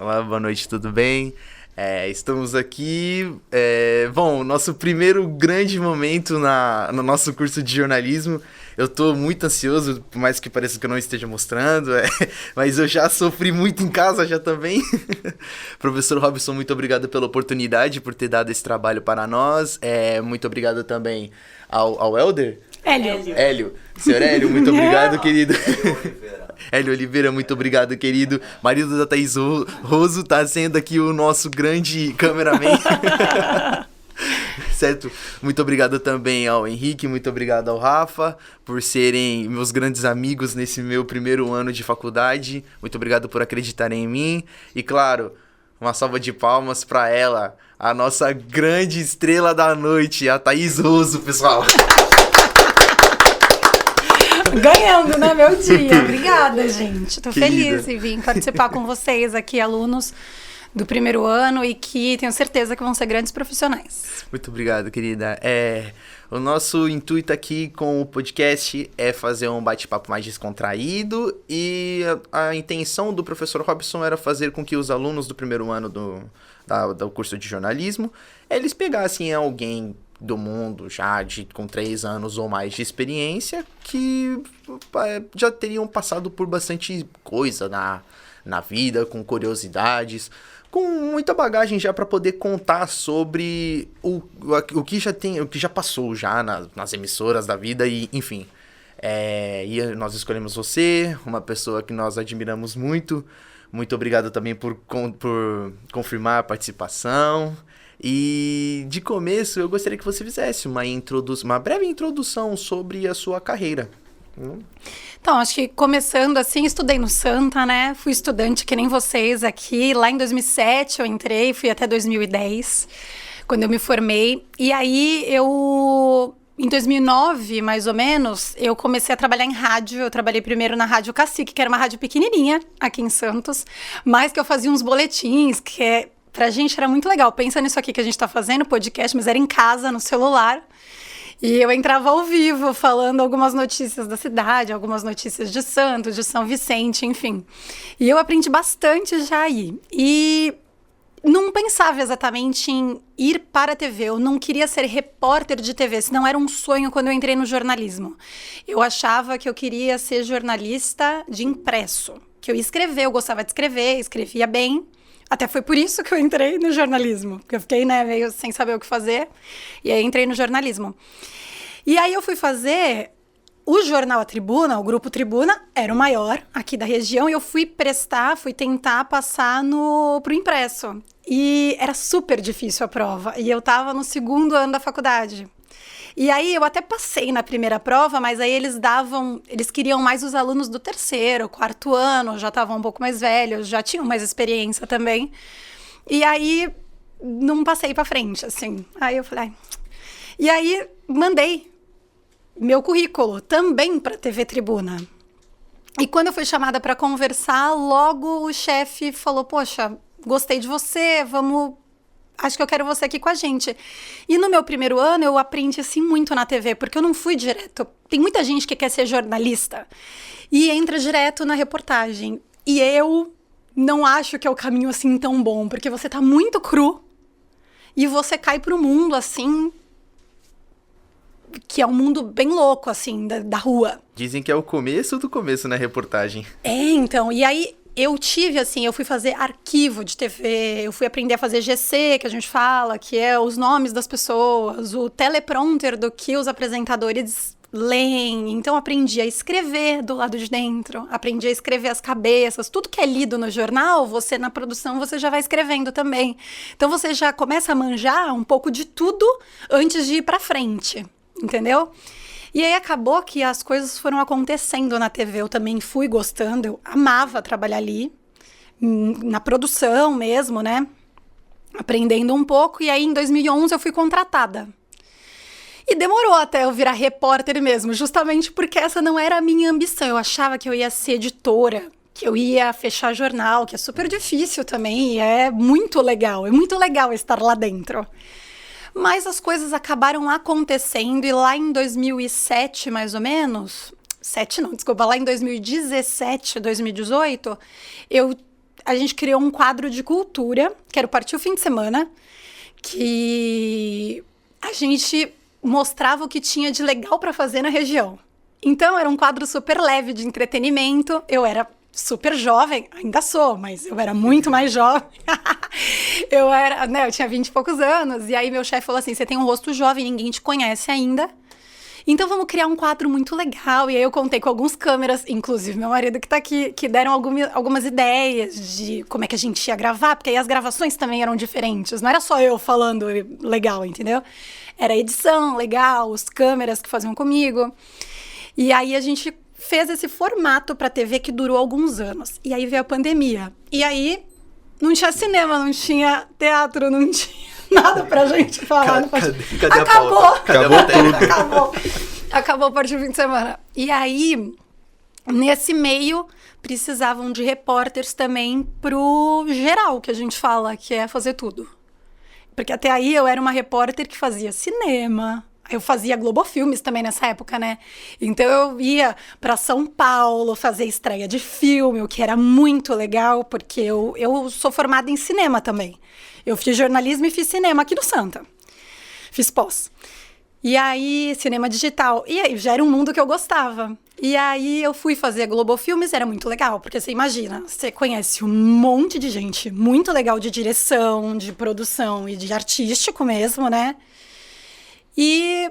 Olá, boa noite, tudo bem? Estamos aqui, nosso primeiro grande momento no nosso curso de jornalismo. Eu tô muito ansioso, por mais que pareça que eu não esteja mostrando, mas eu já sofri muito em casa já também. Professor Robson, muito obrigado pela oportunidade, por ter dado esse trabalho para nós. Muito obrigado também ao Helder. Hélio. Senhor Hélio, muito obrigado, querido. Hélio Oliveira, muito obrigado, querido. Marido da Thaís Roso tá sendo aqui o nosso grande cameraman. Certo? Muito obrigado também ao Henrique, muito obrigado ao Rafa, por serem meus grandes amigos nesse meu primeiro ano de faculdade. Muito obrigado por acreditarem em mim. E claro, uma salva de palmas para ela, a nossa grande estrela da noite, a Thaís Roso, pessoal. Ganhando, né, meu dia. Obrigada, gente. Tô Querida. feliz em vir participar com vocês aqui, alunos do primeiro ano, e que tenho certeza que vão ser grandes profissionais. Muito obrigado, querida. O nosso intuito aqui com o podcast é fazer um bate-papo mais descontraído, e a intenção do professor Robson era fazer com que os alunos do primeiro ano do curso de jornalismo, eles pegassem alguém do mundo com 3 anos ou mais de experiência, que já teriam passado por bastante coisa na vida, com curiosidades, com muita bagagem já para poder contar sobre o que já passou já nas emissoras da vida, e enfim. E nós escolhemos você, uma pessoa que nós admiramos muito. Muito obrigado também por confirmar a participação. E de começo eu gostaria que você fizesse uma breve introdução sobre a sua carreira. Então, acho que começando assim, estudei no Santa, né? Fui estudante que nem vocês aqui. Lá em 2007 eu entrei, fui até 2010, quando eu me formei. E aí em 2009, mais ou menos, eu comecei a trabalhar em rádio. Eu trabalhei primeiro na Rádio Cacique, que era uma rádio pequenininha aqui em Santos, mas que eu fazia uns boletins, pra gente era muito legal. Pensa nisso aqui que a gente tá fazendo, podcast, mas era em casa, no celular. E eu entrava ao vivo, falando algumas notícias da cidade, algumas notícias de Santos, de São Vicente, enfim. E eu aprendi bastante já aí. E não pensava exatamente em ir para a TV. Eu não queria ser repórter de TV, senão era um sonho quando eu entrei no jornalismo. Eu achava que eu queria ser jornalista de impresso, que eu ia escrever, eu gostava de escrever, escrevia bem. Até foi por isso que eu entrei no jornalismo, porque eu fiquei, meio sem saber o que fazer, e aí entrei no jornalismo. E aí eu fui fazer o jornal A Tribuna, o Grupo Tribuna, era o maior aqui da região, e eu fui tentar passar pro impresso. E era super difícil a prova, e eu tava no 2º ano da faculdade. E aí eu até passei na primeira prova, mas aí eles queriam mais os alunos do 3º, 4º ano, já estavam um pouco mais velhos, já tinham mais experiência também. E aí não passei pra frente, assim. Aí eu falei, E aí mandei meu currículo também pra TV Tribuna. E quando eu fui chamada pra conversar, logo o chefe falou, poxa, gostei de você, acho que eu quero você aqui com a gente. E no meu primeiro ano, eu aprendi, assim, muito na TV, porque eu não fui direto. Tem muita gente que quer ser jornalista e entra direto na reportagem. E eu não acho que é o caminho, assim, tão bom, porque você tá muito cru e você cai pro mundo, assim, que é um mundo bem louco, assim, da rua. Dizem que é o começo do começo na reportagem. Então, e aí eu fui fazer arquivo de TV, eu fui aprender a fazer GC, que a gente fala, que é os nomes das pessoas, o teleprompter do que os apresentadores leem. Então, aprendi a escrever do lado de dentro, aprendi a escrever as cabeças, tudo que é lido no jornal, você na produção, você já vai escrevendo também. Então, você já começa a manjar um pouco de tudo antes de ir pra frente, entendeu? E aí acabou que as coisas foram acontecendo na TV, eu também fui gostando, eu amava trabalhar ali, na produção mesmo, né? Aprendendo um pouco, e aí em 2011 eu fui contratada. E demorou até eu virar repórter mesmo, justamente porque essa não era a minha ambição. Eu achava que eu ia ser editora, que eu ia fechar jornal, que é super difícil também, e é muito legal estar lá dentro. Mas as coisas acabaram acontecendo, e lá em 2007, mais ou menos, lá em 2017, 2018, eu a gente criou um quadro de cultura, que era o Partiu Fim de Semana, que a gente mostrava o que tinha de legal para fazer na região. Então, era um quadro super leve de entretenimento. Eu era super jovem, ainda sou, mas eu era muito mais jovem. Eu tinha 20 e poucos anos, e aí meu chefe falou assim, você tem um rosto jovem, ninguém te conhece ainda, então vamos criar um quadro muito legal. E aí eu contei com alguns câmeras, inclusive meu marido que tá aqui, que deram algumas ideias de como é que a gente ia gravar, porque aí as gravações também eram diferentes, não era só eu falando legal, entendeu? Era edição legal, os câmeras que faziam comigo. E aí a gente fez esse formato pra TV que durou alguns anos. E aí veio a pandemia. E aí não tinha cinema, não tinha teatro, não tinha nada pra gente falar. Cadê acabou. A pauta? Acabou a partir do fim de semana. E aí, nesse meio, precisavam de repórteres também pro geral, que a gente fala, que é fazer tudo. Porque até aí eu era uma repórter que fazia cinema. Eu fazia Globo Filmes também nessa época, né? Então eu ia para São Paulo fazer estreia de filme, o que era muito legal, porque eu sou formada em cinema também. Eu fiz jornalismo e fiz cinema aqui no Santa. Fiz pós. E aí, cinema digital. E aí, já era um mundo que eu gostava. E aí, eu fui fazer Globo Filmes, era muito legal, porque você imagina, você conhece um monte de gente muito legal de direção, de produção e de artístico mesmo, né? E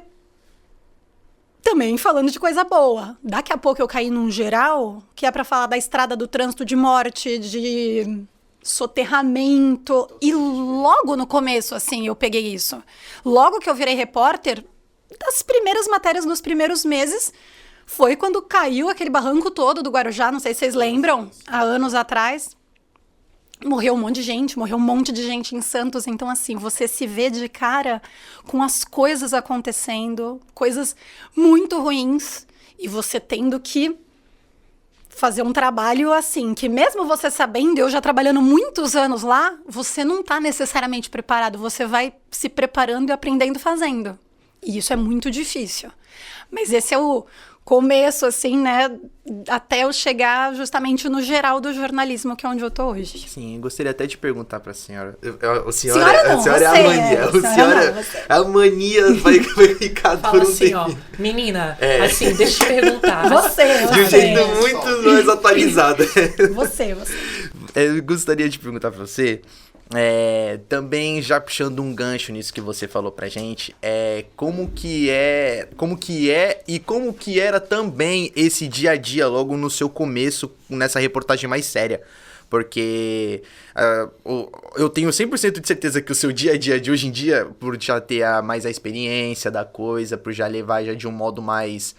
também falando de coisa boa. Daqui a pouco eu caí num geral, que é pra falar da estrada do trânsito de morte, de soterramento. E logo no começo, assim, eu peguei isso. Logo que eu virei repórter, das primeiras matérias nos primeiros meses, foi quando caiu aquele barranco todo do Guarujá, não sei se vocês lembram, há anos atrás. Morreu um monte de gente em Santos. Então, assim, você se vê de cara com as coisas acontecendo, coisas muito ruins, e você tendo que fazer um trabalho assim, que mesmo você sabendo, eu já trabalhando muitos anos lá, você não está necessariamente preparado, você vai se preparando e aprendendo fazendo. E isso é muito difícil. Mas esse é o começo, assim, né, até eu chegar justamente no geral do jornalismo, que é onde eu tô hoje. Sim, gostaria até de perguntar pra senhora. Senhora A senhora é a mania. A mania vai ficar Fala por um assim, tempo. ó, menina, assim, deixa eu te perguntar. Você. De um jeito muito mais atualizado. Você. Eu gostaria de perguntar pra você, também já puxando um gancho nisso que você falou pra gente, como que era também esse dia a dia logo no seu começo, nessa reportagem mais séria. Porque eu tenho 100% de certeza que o seu dia a dia de hoje em dia, por já ter mais a experiência da coisa, por já levar já de um modo mais...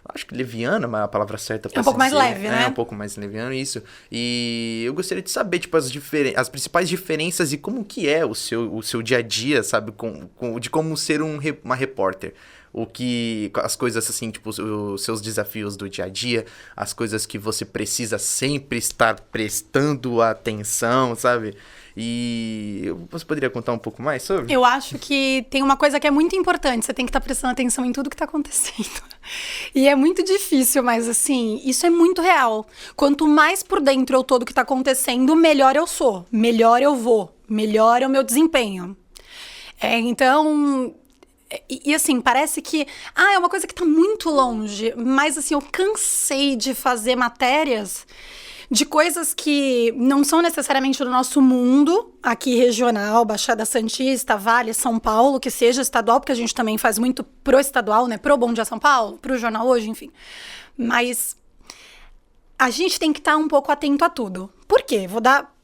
Acho que leviano é a palavra certa pra um pouco mais leve, né? É, um pouco mais leviano, isso. E eu gostaria de saber, tipo, as principais diferenças e como que é o seu dia a dia, sabe? De como ser uma repórter. As coisas assim, tipo, os seus desafios do dia a dia, as coisas que você precisa sempre estar prestando atenção, sabe? E você poderia contar um pouco mais sobre? Eu acho que tem uma coisa que é muito importante, você tem que estar prestando atenção em tudo que está acontecendo. E é muito difícil, mas assim, isso é muito real. Quanto mais por dentro eu tô do que está acontecendo, melhor eu sou, melhor eu vou, melhor é o meu desempenho. Então... E assim, parece que é uma coisa que tá muito longe, mas assim, eu cansei de fazer matérias de coisas que não são necessariamente do nosso mundo, aqui regional, Baixada Santista, Vale, São Paulo, que seja estadual, porque a gente também faz muito pro estadual, né, pro Bom Dia São Paulo, pro Jornal Hoje, enfim. Mas a gente tem que estar um pouco atento a tudo. Por quê? Vou dar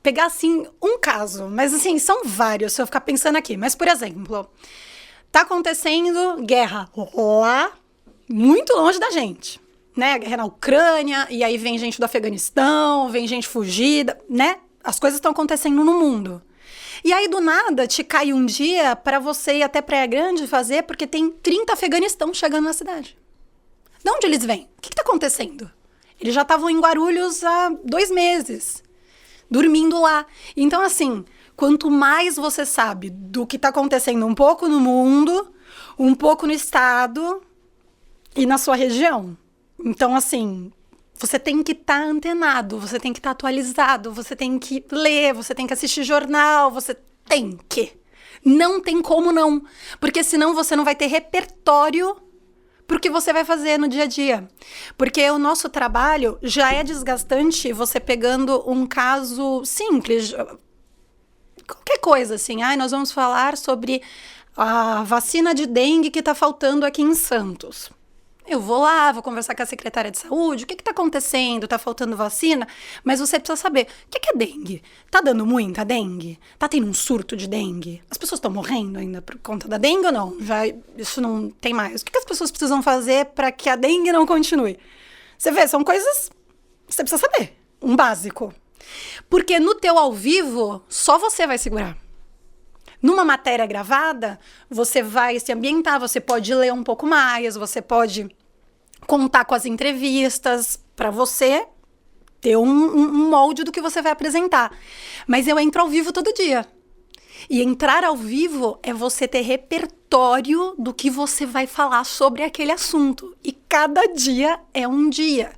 pegar, assim, um caso. Mas, assim, são vários, se eu ficar pensando aqui. Mas, por exemplo, tá acontecendo guerra lá, muito longe da gente, né? A guerra na Ucrânia, e aí vem gente do Afeganistão, vem gente fugida, né? As coisas estão acontecendo no mundo. E aí, do nada, te cai um dia pra você ir até Praia Grande fazer, porque tem 30 Afeganistão chegando na cidade. De onde eles vêm? O que tá acontecendo? Eles já estavam em Guarulhos há 2 meses. Dormindo lá. Então, assim, quanto mais você sabe do que está acontecendo um pouco no mundo, um pouco no estado e na sua região. Então, assim, Você tem que estar antenado, você tem que estar atualizado, você tem que ler, você tem que assistir jornal, você tem que. Não tem como não, porque senão você não vai ter repertório pro que você vai fazer no dia a dia. Porque o nosso trabalho já é desgastante, você pegando um caso simples, qualquer coisa assim. Nós vamos falar sobre a vacina de dengue que está faltando aqui em Santos. Eu vou lá, vou conversar com a secretária de saúde, o que está acontecendo? Está faltando vacina? Mas você precisa saber, o que é dengue? Tá dando muita dengue? Tá tendo um surto de dengue? As pessoas estão morrendo ainda por conta da dengue ou não? Já isso não tem mais. O que as pessoas precisam fazer para que a dengue não continue? Você vê, são coisas que você precisa saber. Um básico. Porque no teu ao vivo, só você vai segurar. Numa matéria gravada, você vai se ambientar, você pode ler um pouco mais, você pode contar com as entrevistas para você ter um molde do que você vai apresentar. Mas eu entro ao vivo todo dia. E entrar ao vivo é você ter repertório do que você vai falar sobre aquele assunto. E cada dia é um dia.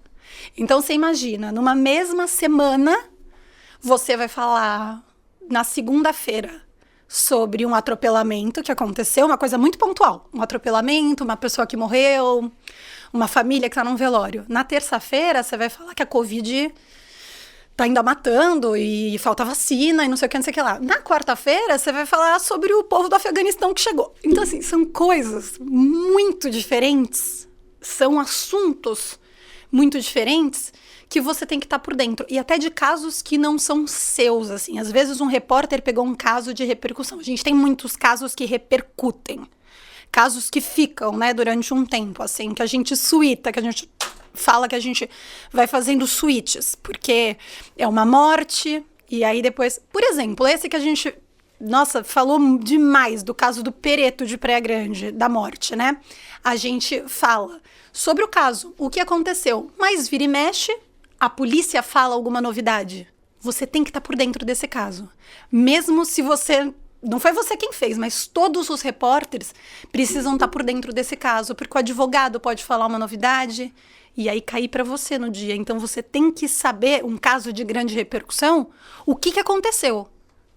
Então, você imagina, numa mesma semana, você vai falar na segunda-feira sobre um atropelamento que aconteceu, uma coisa muito pontual. Um atropelamento, uma pessoa que morreu, uma família que está num velório. Na terça-feira, você vai falar que a Covid tá ainda matando e falta vacina e não sei o que, não sei o que lá. Na quarta-feira, você vai falar sobre o povo do Afeganistão que chegou. Então, assim, são coisas muito diferentes, são assuntos muito diferentes que você tem que estar por dentro. E até de casos que não são seus, assim. Às vezes um repórter pegou um caso de repercussão. A gente tem muitos casos que repercutem. Casos que ficam, né, durante um tempo, assim, que a gente suíta, que a gente fala que a gente vai fazendo switches. Porque é uma morte, e aí depois... Por exemplo, esse que a gente... Nossa, falou demais do caso do Pereto de Praia Grande, da morte, né? A gente fala sobre o caso, o que aconteceu. Mas vira e mexe... A polícia fala alguma novidade. Você tem que estar por dentro desse caso. Mesmo se você... Não foi você quem fez, mas todos os repórteres precisam estar por dentro desse caso, porque o advogado pode falar uma novidade e aí cair para você no dia. Então, você tem que saber, um caso de grande repercussão, o que aconteceu.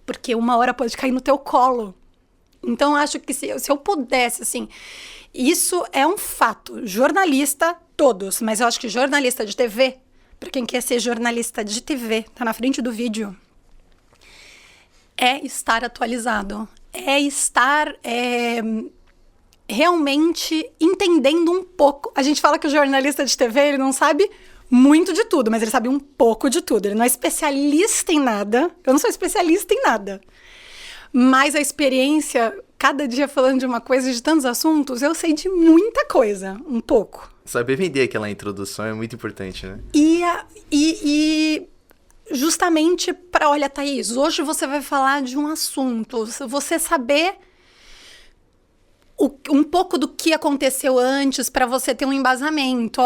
Porque uma hora pode cair no teu colo. Então, acho que se eu pudesse, assim... Isso é um fato. Jornalista, todos. Mas eu acho que jornalista de TV... Para quem quer ser jornalista de TV, tá na frente do vídeo, é estar atualizado, é estar realmente entendendo um pouco. A gente fala que o jornalista de TV, ele não sabe muito de tudo, mas ele sabe um pouco de tudo. Ele não é especialista em nada, eu não sou especialista em nada. Mas a experiência, cada dia falando de uma coisa, de tantos assuntos, eu sei de muita coisa, um pouco. Saber vender aquela introdução é muito importante, né? E justamente para, olha, Thaís, hoje você vai falar de um assunto, você saber um pouco do que aconteceu antes para você ter um embasamento,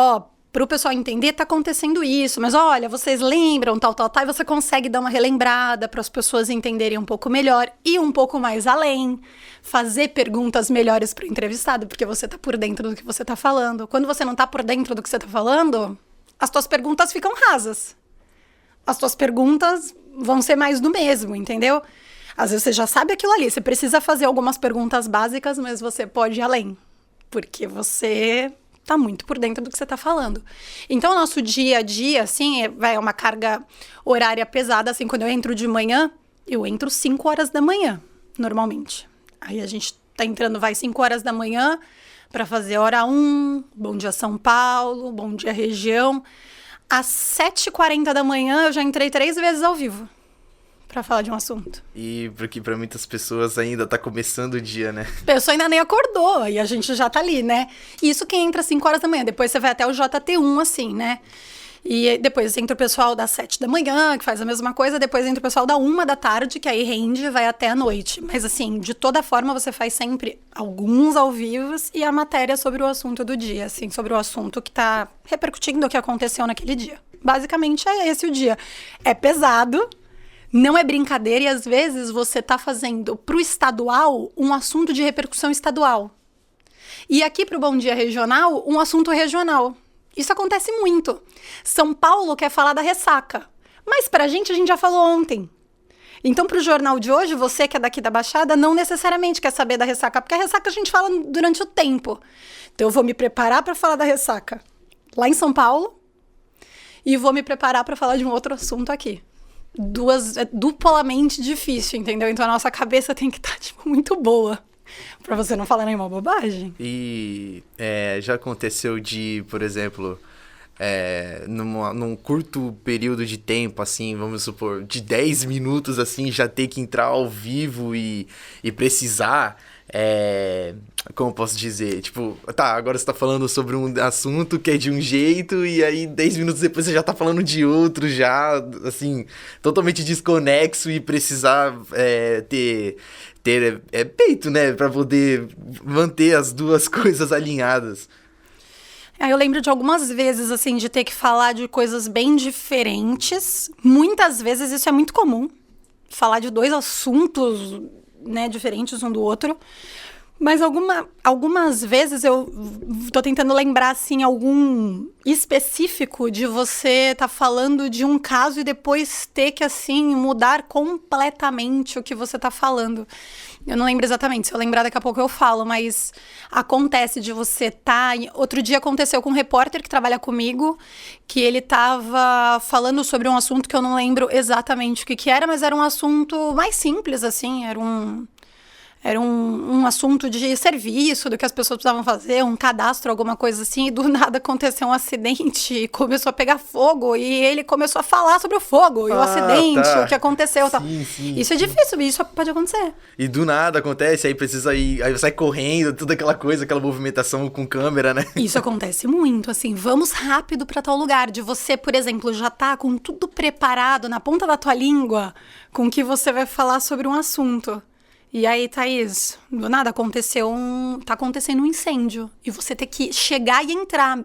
para o pessoal entender, tá acontecendo isso, mas olha, vocês lembram, tal, e você consegue dar uma relembrada para as pessoas entenderem um pouco melhor e um pouco mais além, fazer perguntas melhores para o entrevistado, porque você tá por dentro do que você tá falando. Quando você não tá por dentro do que você tá falando, as tuas perguntas ficam rasas. As tuas perguntas vão ser mais do mesmo, entendeu? Às vezes você já sabe aquilo ali, você precisa fazer algumas perguntas básicas, mas você pode ir além, porque você... tá muito por dentro do que você tá falando. Então, o nosso dia a dia, assim, é uma carga horária pesada, assim, quando eu entro de manhã, eu entro 5 horas da manhã, normalmente. Aí a gente tá entrando, 5 horas da manhã, para fazer hora 1, Bom Dia São Paulo, Bom Dia Região. Às 7h40 da manhã, eu já entrei 3 vezes ao vivo, pra falar de um assunto. E porque pra muitas pessoas ainda tá começando o dia, né? A pessoa ainda nem acordou e a gente já tá ali, né? Isso quem entra às 5 horas da manhã. Depois você vai até o JT1, assim, né? E depois entra o pessoal das 7 da manhã, que faz a mesma coisa. Depois entra o pessoal da 1 da tarde, que aí rende e vai até a noite. Mas, assim, de toda forma, você faz sempre alguns ao vivo e a matéria sobre o assunto do dia, assim, sobre o assunto que tá repercutindo o que aconteceu naquele dia. Basicamente, é esse o dia. É pesado, não é brincadeira, e às vezes você tá fazendo pro estadual um assunto de repercussão estadual. E aqui pro Bom Dia Regional, um assunto regional. Isso acontece muito. São Paulo quer falar da ressaca. Mas pra gente, a gente já falou ontem. Então, pro jornal de hoje, você que é daqui da Baixada, não necessariamente quer saber da ressaca, porque a ressaca a gente fala durante o tempo. Então, eu vou me preparar pra falar da ressaca lá em São Paulo e vou me preparar pra falar de um outro assunto aqui. É duplamente difícil, entendeu? Então, a nossa cabeça tem que estar, muito boa. Pra você não falar nenhuma bobagem. E já aconteceu de, por exemplo, num curto período de tempo, assim, vamos supor, de 10 minutos, assim, já ter que entrar ao vivo e precisar, como eu posso dizer? Tipo, tá, agora você tá falando sobre um assunto que é de um jeito e aí 10 minutos depois você já tá falando de outro, já, assim, totalmente desconexo e precisar ter peito, né, pra poder manter as duas coisas alinhadas. Eu lembro de algumas vezes, assim, de ter que falar de coisas bem diferentes. Muitas vezes isso é muito comum. Falar de 2 assuntos, né, diferentes um do outro. Mas algumas vezes eu tô tentando lembrar, assim, algum específico de você tá falando de um caso e depois ter que, assim, mudar completamente o que você tá falando. Eu não lembro exatamente, se eu lembrar daqui a pouco eu falo, mas acontece de você Outro dia aconteceu com um repórter que trabalha comigo, que ele tava falando sobre um assunto que eu não lembro exatamente o que era, mas era um assunto mais simples, assim, era um assunto de serviço, do que as pessoas precisavam fazer, um cadastro, alguma coisa assim, e do nada aconteceu um acidente e começou a pegar fogo, e ele começou a falar sobre o fogo, e o acidente, tá. o que aconteceu. Sim, isso é difícil, isso pode acontecer. E do nada acontece, aí precisa ir, aí sai correndo, toda aquela coisa, aquela movimentação com câmera, né? Isso acontece muito, assim, vamos rápido pra tal lugar, de você, por exemplo, já tá com tudo preparado na ponta da tua língua, com que você vai falar sobre um assunto. E aí, Thaís, do nada tá acontecendo um incêndio. E você tem que chegar e entrar,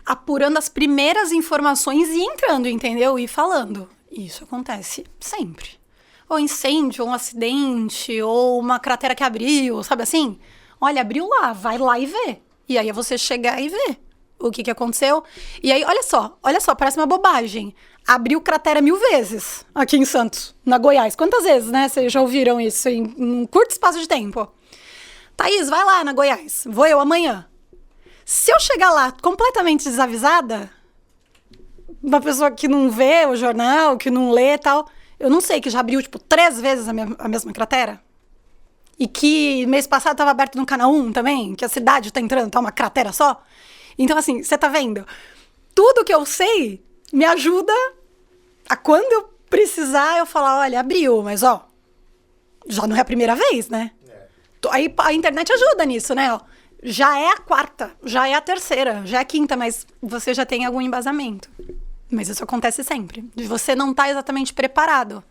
apurando as primeiras informações e entrando, entendeu? E falando. Isso acontece sempre. Ou incêndio, ou um acidente, ou uma cratera que abriu, sabe assim? Olha, abriu lá, vai lá e vê. E aí é você chegar e ver o que aconteceu. E aí, olha só, parece uma bobagem. Abriu cratera 1000 vezes aqui em Santos, na Goiás. Quantas vezes, né? Vocês já ouviram isso em um curto espaço de tempo? Thaís, vai lá na Goiás. Vou eu amanhã. Se eu chegar lá completamente desavisada, uma pessoa que não vê o jornal, que não lê e tal, eu não sei que já abriu, 3 vezes a mesma cratera. E que mês passado estava aberto no Canal 1 também, que a cidade tá entrando, tá uma cratera só. Então, assim, você tá vendo? Tudo que eu sei me ajuda a quando eu precisar, eu falar, olha, abriu, mas ó, já não é a primeira vez, né? Aí a internet ajuda nisso, né? Ó, já é a 4ª, já é a 3ª, já é a 5ª, mas você já tem algum embasamento. Mas isso acontece sempre, de você não estar exatamente preparado,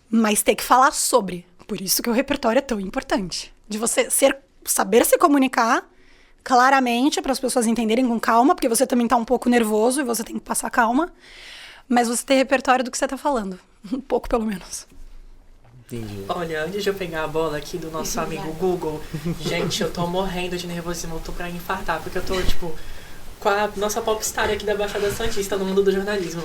mas ter que falar sobre. Por isso que o repertório é tão importante. De você saber se comunicar claramente para as pessoas entenderem com calma, porque você também tá um pouco nervoso e você tem que passar calma, mas você ter repertório do que você tá falando. Um pouco, pelo menos. Entendi. Olha, antes de eu pegar a bola aqui do nosso amigo Google, gente, eu tô morrendo de nervosismo, eu tô pra infartar, porque eu tô, com a nossa popstar aqui da Baixada Santista no mundo do jornalismo.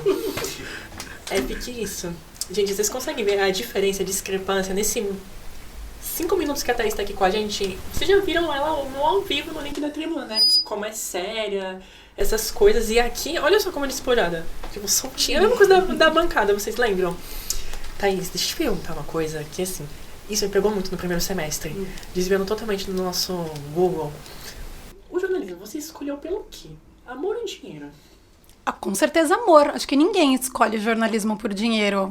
É porque isso. Gente, vocês conseguem ver a diferença, a discrepância nesse 5 minutos que a Thaís tá aqui com a gente? Vocês já viram ela ao vivo no link da tribuna, né? Como é séria, essas coisas. E aqui, olha só como é despojada. Soltinha. É a mesma coisa da bancada, vocês lembram? Thaís, deixa eu te perguntar uma coisa que, assim, isso me pegou muito no primeiro semestre. Desviando totalmente do nosso Google. O jornalismo, você escolheu pelo quê? Amor ou dinheiro? Com certeza amor. Acho que ninguém escolhe jornalismo por dinheiro.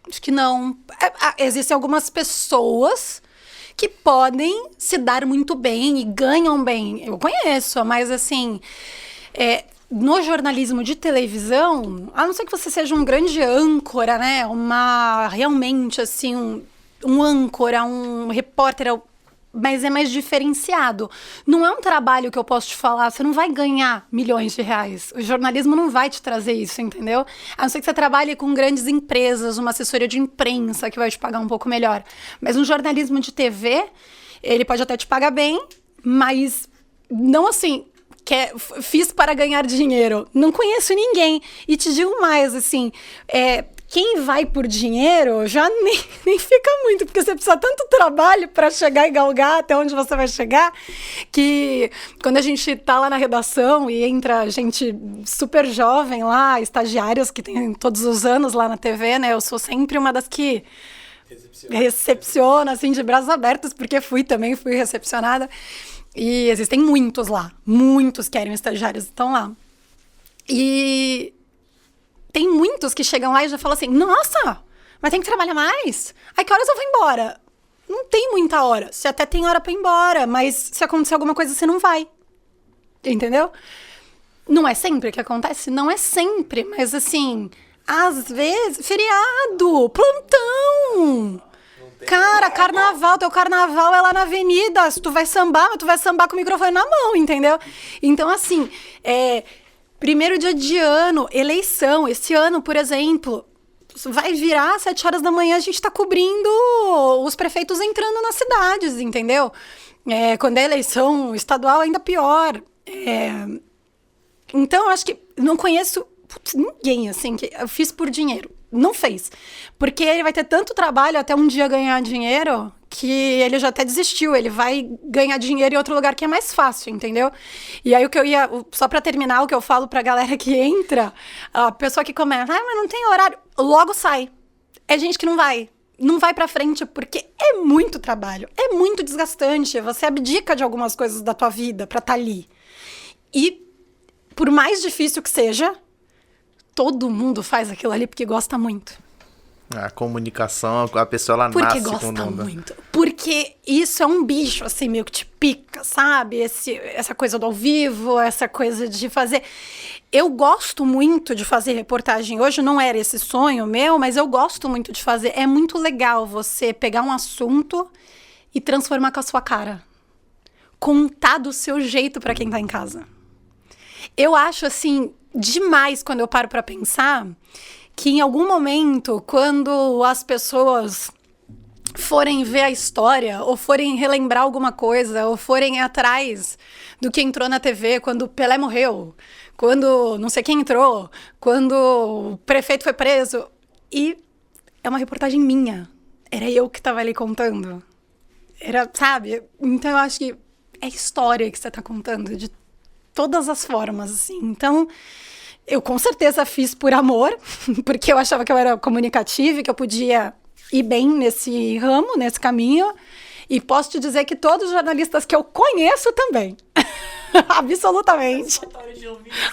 Acho que não. Existem algumas pessoas que podem se dar muito bem e ganham bem. Eu conheço, mas assim, no jornalismo de televisão, a não ser que você seja um grande âncora, né? Realmente, assim, um âncora, um repórter, mas é mais diferenciado. Não é um trabalho que eu posso te falar, você não vai ganhar milhões de reais. O jornalismo não vai te trazer isso, entendeu? A não ser que você trabalhe com grandes empresas, uma assessoria de imprensa que vai te pagar um pouco melhor. Mas um jornalismo de TV, ele pode até te pagar bem, mas não assim, fiz para ganhar dinheiro. Não conheço ninguém. E te digo mais, assim, quem vai por dinheiro já nem fica muito, porque você precisa tanto trabalho para chegar e galgar até onde você vai chegar, que quando a gente tá lá na redação e entra gente super jovem lá, estagiários que tem todos os anos lá na TV, né? Eu sou sempre uma das que recepciona, assim, de braços abertos, porque fui recepcionada. E existem muitos lá, muitos que eram estagiários, estão lá. E tem muitos que chegam lá e já falam assim, nossa, mas tem que trabalhar mais? Ai, que horas eu vou embora? Não tem muita hora. Você até tem hora pra ir embora, mas se acontecer alguma coisa, você não vai. Entendeu? Não é sempre que acontece? Não é sempre, mas assim, às vezes, feriado, plantão. Cara, carnaval, teu carnaval é lá na avenida. Se tu vai sambar, mas tu vai sambar com o microfone na mão, entendeu? Então, assim, primeiro dia de ano, eleição. Esse ano, por exemplo, vai virar às 7 horas da manhã, a gente tá cobrindo os prefeitos entrando nas cidades, entendeu? Quando é eleição estadual, ainda pior. Então, eu acho que não conheço ninguém, assim, que eu fiz por dinheiro. Não fez. Porque ele vai ter tanto trabalho até um dia ganhar dinheiro que ele já até desistiu. Ele vai ganhar dinheiro em outro lugar que é mais fácil, entendeu? E aí só pra terminar, o que eu falo pra galera que entra, a pessoa que começa, mas não tem horário, logo sai. É gente que não vai pra frente porque é muito trabalho, é muito desgastante. Você abdica de algumas coisas da tua vida pra estar ali. E por mais difícil que seja, todo mundo faz aquilo ali porque gosta muito. A comunicação, a pessoa ela porque nasce gosta com o dom. muito. Porque isso é um bicho, assim, meio que te pica, sabe? Essa coisa do ao vivo, essa coisa de fazer... Eu gosto muito de fazer reportagem. Hoje não era esse sonho meu, mas eu gosto muito de fazer. É muito legal você pegar um assunto e transformar com a sua cara. Contar do seu jeito pra quem tá em casa. Eu acho, assim, demais quando eu paro pra pensar que em algum momento, quando as pessoas forem ver a história, ou forem relembrar alguma coisa, ou forem atrás do que entrou na TV, quando o Pelé morreu, quando não sei quem entrou, quando o prefeito foi preso, e é uma reportagem minha. Era eu que estava ali contando. Era, sabe? Então eu acho que é história que você está contando, de todas as formas, assim. Então, eu com certeza fiz por amor, porque eu achava que eu era comunicativa e que eu podia ir bem nesse ramo, nesse caminho. E posso te dizer que todos os jornalistas que eu conheço também. Absolutamente.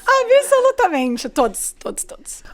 Absolutamente. Todos.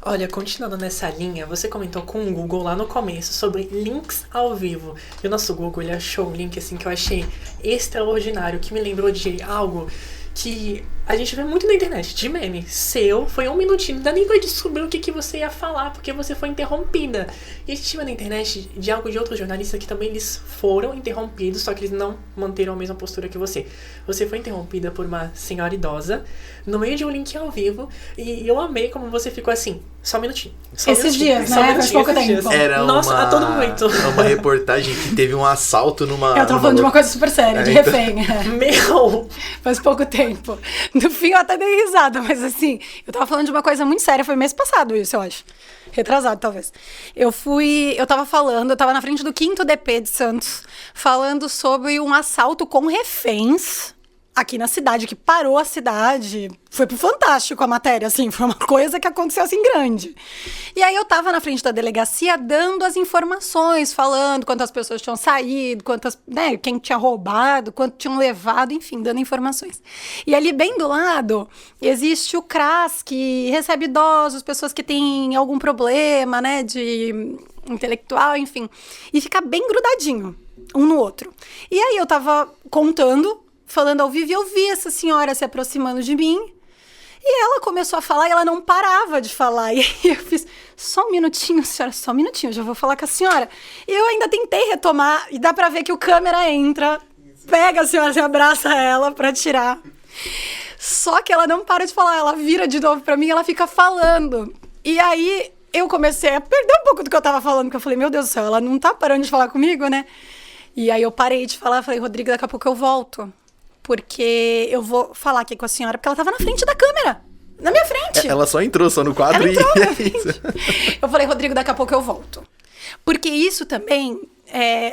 Olha, continuando nessa linha, você comentou com o Google lá no começo sobre links ao vivo. E o nosso Google, ele achou um link assim que eu achei extraordinário, que me lembrou de algo que a gente vê muito na internet, de meme. Seu, foi 1 minutinho, não dá nem pra descobrir o que você ia falar, porque você foi interrompida. E a gente vê na internet de algo de outros jornalistas que também eles foram interrompidos, só que eles não manteram a mesma postura que você. Você foi interrompida por uma senhora idosa, no meio de um link ao vivo, e eu amei como você ficou assim, só um minutinho. Esses dias, né? Faz pouco tempo. Era Nossa, a todo momento. Uma reportagem que teve um assalto numa... Eu tava falando de uma coisa super séria, de refém. Meu! Faz pouco tempo. No fim eu até dei risada, mas assim, eu tava falando de uma coisa muito séria, foi mês passado isso, eu acho. Retrasado, talvez. Eu tava na frente do 5º DP de Santos, falando sobre um assalto com reféns aqui na cidade, que parou a cidade. Foi pro Fantástico a matéria, assim, foi uma coisa que aconteceu assim grande. E aí eu tava na frente da delegacia dando as informações, falando quantas pessoas tinham saído, quantas, né, quem tinha roubado, quanto tinham levado, enfim, dando informações. E ali bem do lado existe o CRAS, que recebe idosos, pessoas que têm algum problema, né, de intelectual, enfim, e fica bem grudadinho um no outro. E aí eu tava falando ao vivo, e eu vi essa senhora se aproximando de mim, e ela começou a falar, e ela não parava de falar, e aí eu fiz, só um minutinho, senhora, só um minutinho, eu já vou falar com a senhora. E eu ainda tentei retomar, e dá pra ver que o câmera entra, pega a senhora, você abraça ela pra tirar. Só que ela não para de falar, ela vira de novo pra mim, ela fica falando. E aí eu comecei a perder um pouco do que eu tava falando, porque eu falei, meu Deus do céu, ela não tá parando de falar comigo, né? E aí eu parei de falar, falei, Rodrigo, daqui a pouco eu volto. porque eu vou falar aqui com a senhora, porque ela tava na frente da câmera. Na minha frente. Ela só entrou no quadro Ela entrou e na é frente. isso. Eu falei, Rodrigo, daqui a pouco eu volto. Porque isso também...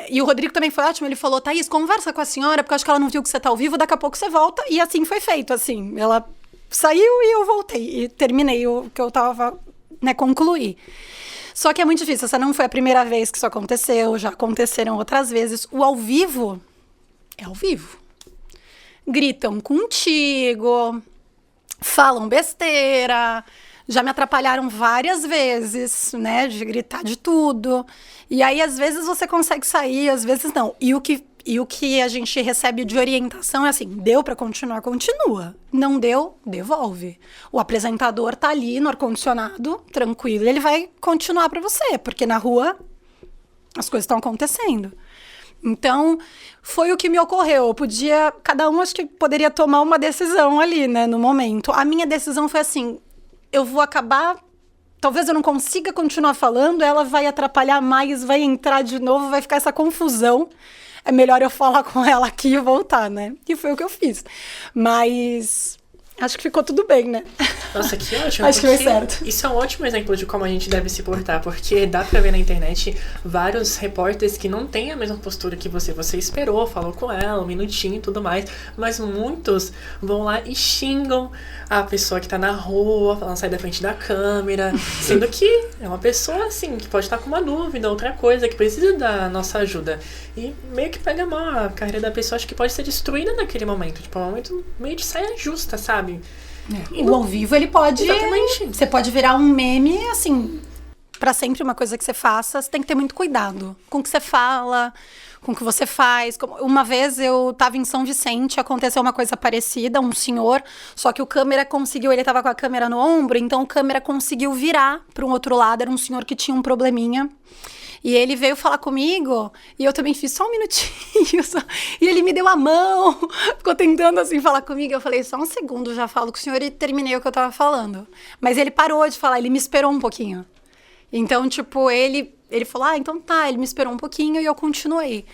e o Rodrigo também foi ótimo, ele falou, Thaís, conversa com a senhora, porque eu acho que ela não viu que você tá ao vivo, daqui a pouco você volta. E assim foi feito, assim. Ela saiu e eu voltei. E terminei o que eu tava, concluí. Só que é muito difícil. Essa não foi a primeira vez que isso aconteceu, já aconteceram outras vezes. O ao vivo é ao vivo. Gritam contigo, falam besteira, já me atrapalharam várias vezes, né, de gritar de tudo. E aí, às vezes, você consegue sair, às vezes não. E o que a gente recebe de orientação é assim, deu pra continuar, continua. Não deu, devolve. O apresentador tá ali no ar-condicionado, tranquilo, ele vai continuar pra você, porque na rua as coisas estão acontecendo. Então, foi o que me ocorreu. Cada um acho que poderia tomar uma decisão ali, né, no momento. A minha decisão foi assim, eu vou acabar, talvez eu não consiga continuar falando, ela vai atrapalhar mais, vai entrar de novo, vai ficar essa confusão. É melhor eu falar com ela aqui e voltar, né? E foi o que eu fiz. Mas acho que ficou tudo bem, né? Nossa, que ótimo. Acho que foi certo. Isso é um ótimo exemplo de como a gente deve se portar, porque dá pra ver na internet vários repórteres que não têm a mesma postura que você. Você esperou, falou com ela, um minutinho e tudo mais, mas muitos vão lá e xingam a pessoa que tá na rua, falando sair da frente da câmera, sendo que é uma pessoa, assim, que pode estar com uma dúvida, outra coisa, que precisa da nossa ajuda. E meio que pega mal a carreira da pessoa, acho que pode ser destruída naquele momento. Tipo, é um momento meio de saia justa, sabe? O ao vivo, ele pode... Exatamente. Você pode virar um meme, assim, pra sempre uma coisa que você faça, você tem que ter muito cuidado com o que você fala, com o que você faz. Uma vez eu tava em São Vicente, aconteceu uma coisa parecida, um senhor, só que o câmera conseguiu, ele tava com a câmera no ombro, então o câmera conseguiu virar para um outro lado, era um senhor que tinha um probleminha. E ele veio falar comigo, e eu também fiz só um minutinho, e ele me deu a mão, ficou tentando assim falar comigo, eu falei, só um segundo, já falo com o senhor, e terminei o que eu tava falando. Mas ele parou de falar, ele me esperou um pouquinho. Então, tipo, ele falou, então tá, ele me esperou um pouquinho e eu continuei.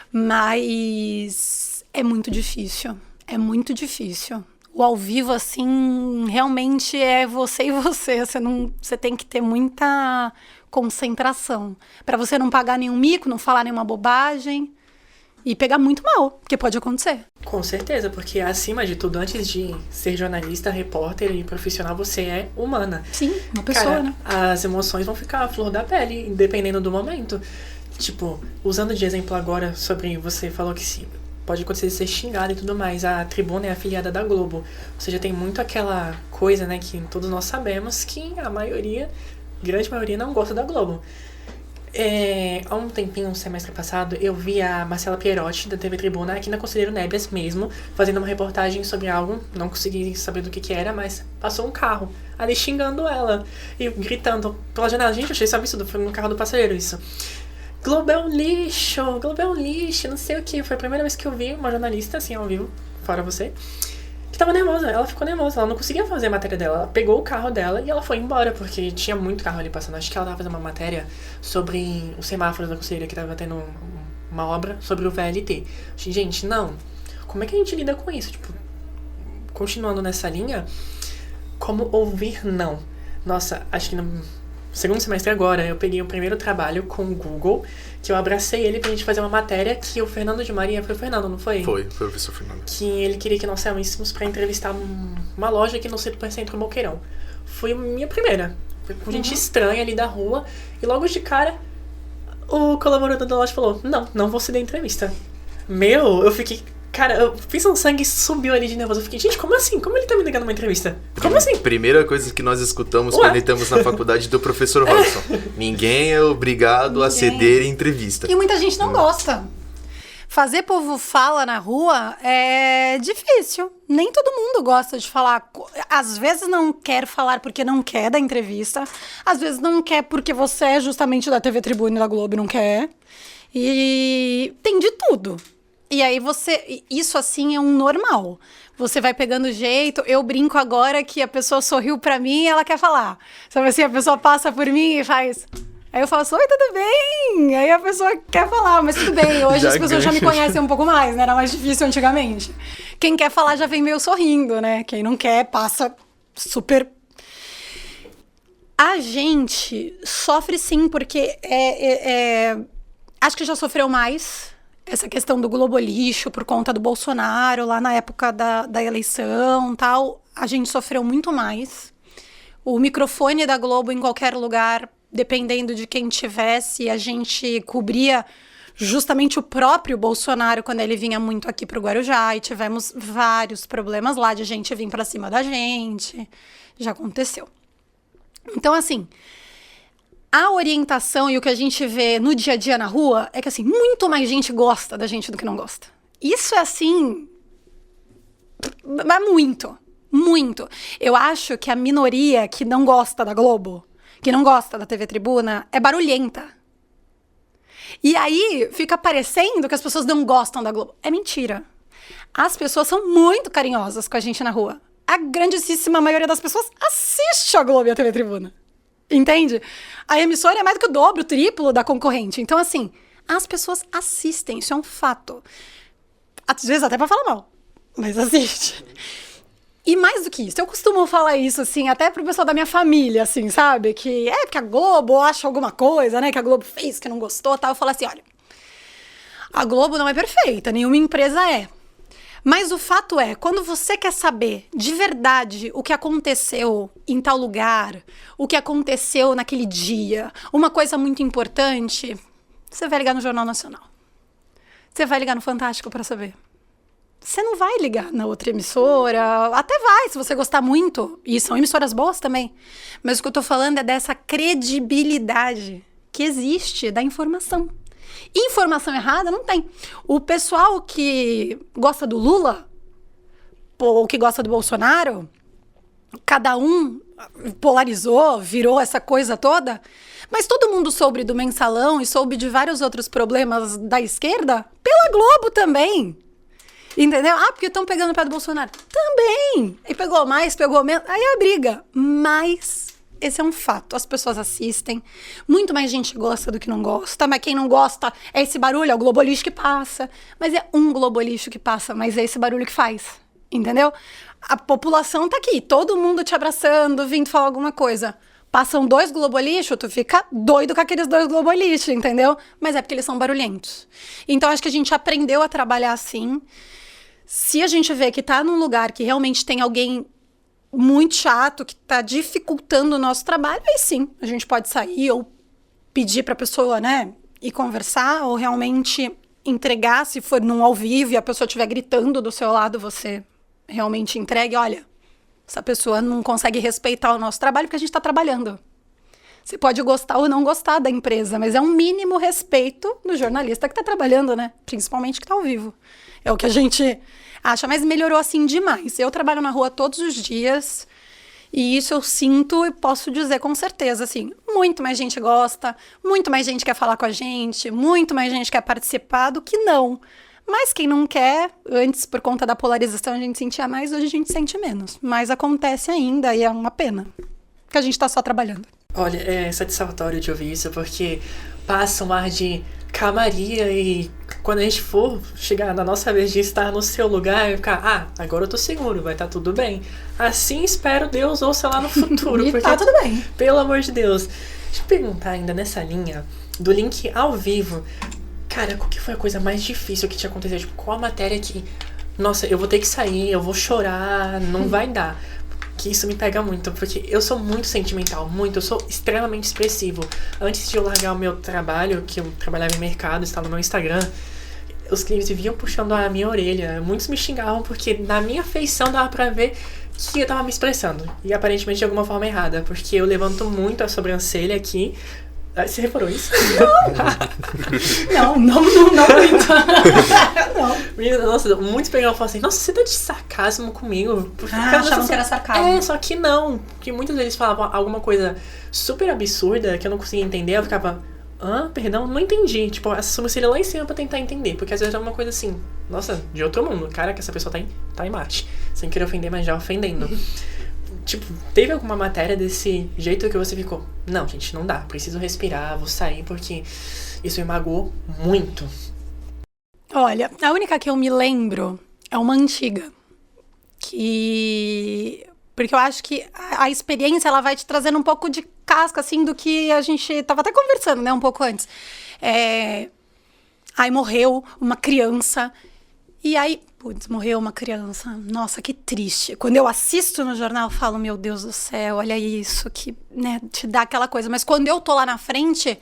Mas é muito difícil, O ao vivo, assim, realmente é você e você, você tem que ter muita concentração, para você não pagar nenhum mico, não falar nenhuma bobagem e pegar muito mal, porque pode acontecer. Com certeza, porque acima de tudo, antes de ser jornalista, repórter e profissional, você é humana. Sim, uma pessoa, cara, né? As emoções vão ficar à flor da pele, dependendo do momento. Tipo, usando de exemplo agora sobre você falou que sim, pode acontecer de ser xingado e tudo mais. A Tribuna é afiliada da Globo. Ou seja, tem muito aquela coisa, né, que todos nós sabemos que a grande maioria não gosta da Globo. Há um tempinho, um semestre passado, eu vi a Marcela Pierotti, da TV Tribuna, aqui na Conselheiro Nebias mesmo, fazendo uma reportagem sobre algo, não consegui saber do que era, mas passou um carro ali xingando ela e gritando pela janela. Gente, eu achei isso absurdo, foi no carro do passageiro isso. Globo é um lixo, não sei o que. Foi a primeira vez que eu vi uma jornalista, assim, ao vivo, fora você, que tava nervosa, ela ficou nervosa, ela não conseguia fazer a matéria dela, ela pegou o carro dela e ela foi embora, porque tinha muito carro ali passando. Acho que ela tava fazendo uma matéria sobre os semáforos da Conselheira, que tava tendo uma obra sobre o VLT. Gente, não, como é que a gente lida com isso? Tipo, continuando nessa linha, como ouvir não? Nossa, acho que no segundo semestre agora, eu peguei o primeiro trabalho com o Google, que eu abracei ele pra gente fazer uma matéria que o Fernando de Maria... Foi o Fernando, não foi? Foi o professor Fernando. Que ele queria que nós saíssemos pra entrevistar uma loja aqui no Centro Boqueirão. Foi a minha primeira. Foi com gente estranha ali da rua. E logo de cara, o colaborador da loja falou, não vou ceder entrevista. Eu fiquei... Cara, eu fiz um sangue, subiu ali de nervoso. Eu fiquei, gente, como assim? Como ele tá me negando uma entrevista? Como assim? Primeira coisa que nós escutamos quando estamos na faculdade do professor Robson. Ninguém é obrigado a ceder entrevista. E muita gente não gosta. Fazer povo fala na rua é difícil. Nem todo mundo gosta de falar. Às vezes não quer falar porque não quer da entrevista. Às vezes não quer porque você é justamente da TV Tribuna e da Globo e não quer. E tem de tudo. E aí isso assim é um normal. Você vai pegando jeito. Eu brinco agora que a pessoa sorriu pra mim e ela quer falar. Sabe assim, a pessoa passa por mim e faz... Aí eu falo assim, oi, tudo bem? Aí a pessoa quer falar, mas tudo bem. Hoje as pessoas já me conhecem um pouco mais, né? Era mais difícil antigamente. Quem quer falar já vem meio sorrindo, né? Quem não quer, passa super... A gente sofre sim, porque acho que já sofreu mais essa questão do globolixo por conta do Bolsonaro, lá na época da eleição e tal. A gente sofreu muito mais. O microfone da Globo em qualquer lugar, dependendo de quem tivesse, a gente cobria justamente o próprio Bolsonaro quando ele vinha muito aqui pro Guarujá, e tivemos vários problemas lá de gente vir pra cima da gente. Já aconteceu. Então, assim, a orientação e o que a gente vê no dia a dia na rua é que, assim, muito mais gente gosta da gente do que não gosta. Isso é, assim, mas muito, muito. Eu acho que a minoria que não gosta da Globo, que não gosta da TV Tribuna, é barulhenta. E aí fica parecendo que as pessoas não gostam da Globo. É mentira. As pessoas são muito carinhosas com a gente na rua. A grandíssima maioria das pessoas assiste a Globo e a TV Tribuna. Entende? A emissora é mais do que o dobro, o triplo da concorrente. Então, assim, as pessoas assistem, isso é um fato. Às vezes até pra falar mal, mas assiste. E mais do que isso, eu costumo falar isso, assim, até pro pessoal da minha família, assim, sabe? Que porque a Globo acha alguma coisa, né? Que a Globo fez, que não gostou, tal. Eu falo assim, olha, a Globo não é perfeita, nenhuma empresa é. Mas o fato é, quando você quer saber de verdade o que aconteceu em tal lugar, o que aconteceu naquele dia, uma coisa muito importante, você vai ligar no Jornal Nacional. Você vai ligar no Fantástico para saber. Você não vai ligar na outra emissora, até vai, se você gostar muito, e são emissoras boas também. Mas o que eu tô falando é dessa credibilidade que existe da informação. Informação errada não tem. O pessoal que gosta do Lula, ou que gosta do Bolsonaro, cada um polarizou, virou essa coisa toda, mas todo mundo soube do mensalão e soube de vários outros problemas da esquerda pela Globo também. Entendeu? Ah, porque estão pegando o pé do Bolsonaro. Também. E pegou mais, pegou menos. Aí é a briga. Mas esse é um fato. As pessoas assistem. Muito mais gente gosta do que não gosta. Mas quem não gosta é esse barulho, é o globolixo que passa. Mas é um globolixo que passa, mas é esse barulho que faz. Entendeu? A população tá aqui. Todo mundo te abraçando, vindo falar alguma coisa. Passam 2 globolixo, tu fica doido com aqueles 2 globolixo, entendeu? Mas é porque eles são barulhentos. Então, acho que a gente aprendeu a trabalhar assim. Se a gente vê que tá num lugar que realmente tem alguém muito chato, que tá dificultando o nosso trabalho, aí sim, a gente pode sair ou pedir pra pessoa, né, ir conversar, ou realmente entregar, se for num ao vivo e a pessoa estiver gritando do seu lado, você realmente entregue, olha, essa pessoa não consegue respeitar o nosso trabalho porque a gente tá trabalhando. Você pode gostar ou não gostar da empresa, mas é um mínimo respeito do jornalista que tá trabalhando, né, principalmente que tá ao vivo. É o que a gente acha, mas melhorou assim demais. Eu trabalho na rua todos os dias e isso eu sinto e posso dizer com certeza, assim, muito mais gente gosta, muito mais gente quer falar com a gente, muito mais gente quer participar do que não. Mas quem não quer, antes por conta da polarização a gente sentia mais, hoje a gente sente menos. Mas acontece ainda e é uma pena que a gente tá só trabalhando. Olha, é satisfatório de ouvir isso, porque passa um ar de calmaria e quando a gente for chegar na nossa vez de estar no seu lugar e ficar, agora eu tô seguro, vai estar tudo bem. Assim espero Deus ouça lá no futuro. E porque, tá tudo bem. Pelo amor de Deus. Deixa eu perguntar ainda nessa linha do link ao vivo. Cara, qual que foi a coisa mais difícil que te aconteceu? Tipo, qual a matéria que, nossa, eu vou ter que sair, eu vou chorar, não vai dar. Que isso me pega muito, porque eu sou muito sentimental, eu sou extremamente expressivo. Antes de eu largar o meu trabalho, que eu trabalhava em mercado, estava no meu Instagram, os clientes vinham puxando a minha orelha, muitos me xingavam porque na minha feição dava pra ver que eu tava me expressando, e aparentemente de alguma forma errada, porque eu levanto muito a sobrancelha aqui. Você reparou isso? Não muito. Não. Menina, nossa, muitos pegaram e falaram assim, nossa, você tá de sarcasmo comigo? Achavam que era sarcasmo. É, só que não. Porque muitas vezes falavam alguma coisa super absurda que eu não conseguia entender, eu ficava, perdão, não entendi. Tipo, essa sobrancelha lá em cima pra tentar entender. Porque às vezes é uma coisa assim, nossa, de outro mundo. Cara, que essa pessoa tá em Marte. Sem querer ofender, mas já ofendendo. Tipo, teve alguma matéria desse jeito que você ficou, não, gente, não dá, preciso respirar, vou sair porque isso me magoou muito? Olha, a única que eu me lembro é uma antiga. Porque eu acho que a experiência, ela vai te trazendo um pouco de casca, assim, do que a gente tava até conversando, né, um pouco antes. Aí morreu uma criança. E aí, putz, morreu uma criança. Nossa, que triste. Quando eu assisto no jornal, eu falo, meu Deus do céu, olha isso, que, né, te dá aquela coisa. Mas quando eu tô lá na frente,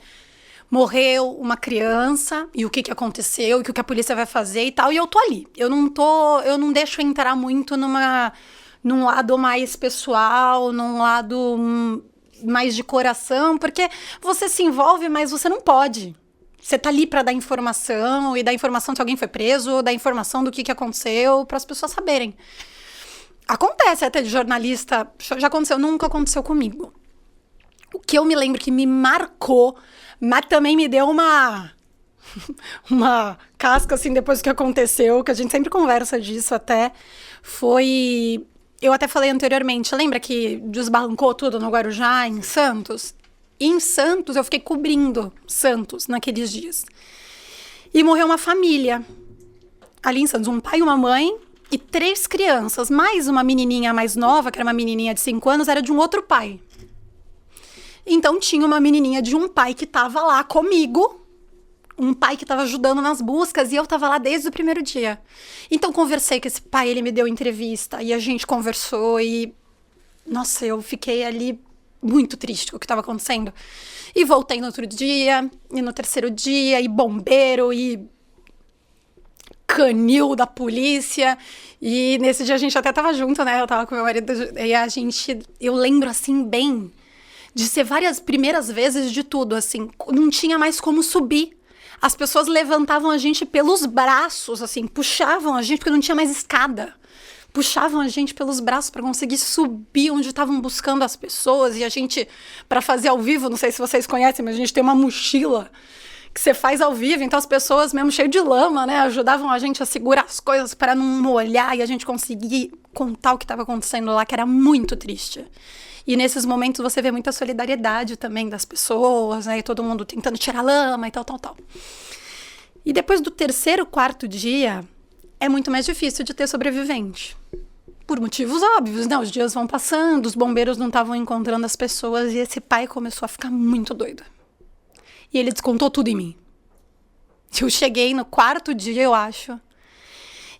morreu uma criança, e o que aconteceu, e o que a polícia vai fazer e tal, e eu tô ali. Eu não deixo entrar muito num lado mais pessoal, num lado mais de coração, porque você se envolve, mas você não pode. Você tá ali para dar informação, e dar informação se alguém foi preso, dar informação do que aconteceu, para as pessoas saberem. Acontece até de jornalista, já aconteceu, nunca aconteceu comigo. O que eu me lembro que me marcou, mas também me deu uma casca, assim, depois do que aconteceu, que a gente sempre conversa disso até, foi... Eu até falei anteriormente, lembra que desbancou tudo no Guarujá, em Santos? Em Santos, eu fiquei cobrindo Santos naqueles dias. E morreu uma família ali em Santos, um pai e uma mãe e 3 crianças, mais uma menininha mais nova, que era uma menininha de 5 anos, era de um outro pai. Então tinha uma menininha de um pai que estava lá comigo, um pai que estava ajudando nas buscas, e eu estava lá desde o primeiro dia. Então conversei com esse pai, ele me deu entrevista, e a gente conversou, e... Nossa, eu fiquei ali muito triste com o que estava acontecendo. E voltei no outro dia, e no terceiro dia, e bombeiro, e canil da polícia. E nesse dia a gente até tava junto, né? Eu tava com meu marido, e eu lembro assim bem de ser várias primeiras vezes de tudo, assim, não tinha mais como subir. As pessoas levantavam a gente pelos braços, assim, puxavam a gente, porque não tinha mais escada. Puxavam a gente pelos braços para conseguir subir onde estavam buscando as pessoas. E a gente, para fazer ao vivo, não sei se vocês conhecem, mas a gente tem uma mochila que você faz ao vivo. Então as pessoas, mesmo cheio de lama, né, ajudavam a gente a segurar as coisas para não molhar e a gente conseguir contar o que estava acontecendo lá, que era muito triste. E nesses momentos você vê muita solidariedade também das pessoas, né, e todo mundo tentando tirar lama e tal. E depois do 3º, 4º dia, é muito mais difícil de ter sobrevivente. Por motivos óbvios, né? Os dias vão passando, os bombeiros não estavam encontrando as pessoas e esse pai começou a ficar muito doido. E ele descontou tudo em mim. Eu cheguei no 4º dia, eu acho.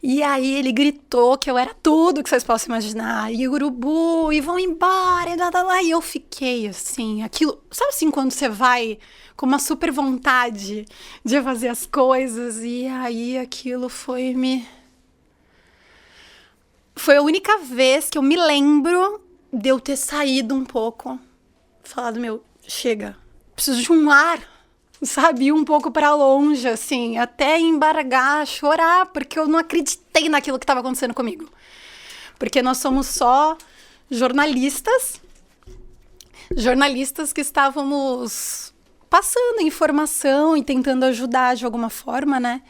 E aí ele gritou que eu era tudo que vocês possam imaginar. E urubu, e vão embora, e lá. E eu fiquei assim, aquilo... Sabe assim, quando você vai com uma super vontade de fazer as coisas? E aí aquilo foi a única vez que eu me lembro de eu ter saído um pouco. Falado, chega. Preciso de um ar. Sabe, ir um pouco para longe, assim, até embargar, chorar, porque eu não acreditei naquilo que estava acontecendo comigo. Porque nós somos só jornalistas que estávamos passando informação e tentando ajudar de alguma forma, né?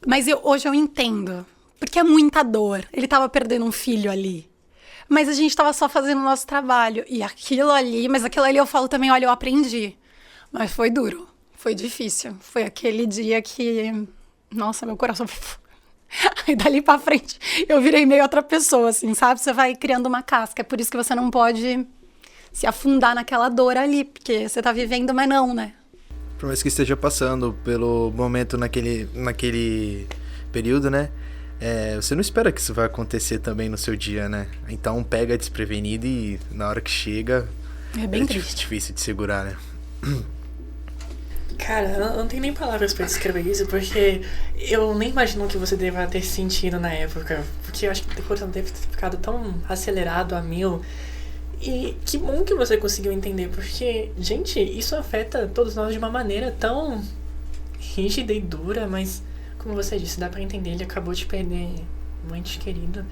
Mas hoje eu entendo, porque é muita dor. Ele estava perdendo um filho ali. Mas a gente estava só fazendo o nosso trabalho. E aquilo ali eu falo também, olha, eu aprendi. Mas foi duro, foi difícil. Foi aquele dia que, nossa, meu coração... Aí dali pra frente eu virei meio outra pessoa, assim, sabe? Você vai criando uma casca, é por isso que você não pode se afundar naquela dor ali, porque você tá vivendo, mas não, né? Por mais que esteja passando pelo momento naquele período, né? Você não espera que isso vai acontecer também no seu dia, né? Então pega desprevenido e na hora que chega... É bem triste. Difícil de segurar, né? Cara, eu não tenho nem palavras pra descrever isso, porque eu nem imagino o que você deva ter sentido na época. Porque eu acho que o coração deve ter ficado tão acelerado a 1000. E que bom que você conseguiu entender, porque, gente, isso afeta todos nós de uma maneira tão rígida e dura, mas, como você disse, dá pra entender, ele acabou de perder um ente querido.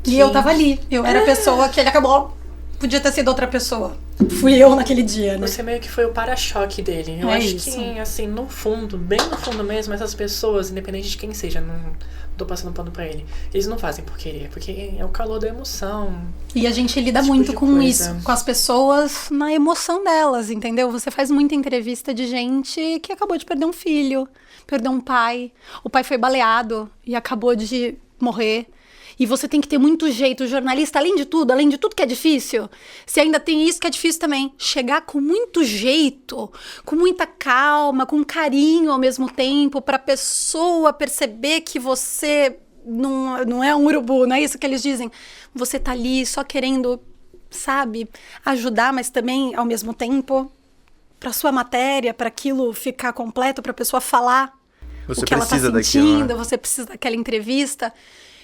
E eu tava ali, eu era a pessoa que ele acabou podia ter sido outra pessoa. Fui eu naquele dia, né? Você meio que foi o para-choque dele. Eu acho que, assim, no fundo, bem no fundo mesmo, essas pessoas, independente de quem seja, não tô passando pano pra ele, eles não fazem por querer, porque é o calor da emoção. E a gente lida muito com isso, com as pessoas na emoção delas, entendeu? Você faz muita entrevista de gente que acabou de perder um filho, perdeu um pai, o pai foi baleado e acabou de morrer. E você tem que ter muito jeito, o jornalista, além de tudo que é difícil, você ainda tem isso que é difícil também, chegar com muito jeito, com muita calma, com carinho ao mesmo tempo, pra pessoa perceber que você não é um urubu, não é isso que eles dizem. Você tá ali só querendo, sabe, ajudar, mas também, ao mesmo tempo, pra sua matéria, pra aquilo ficar completo, pra pessoa falar Você o que ela tá precisa sentindo, daquilo, né? você precisa daquela entrevista.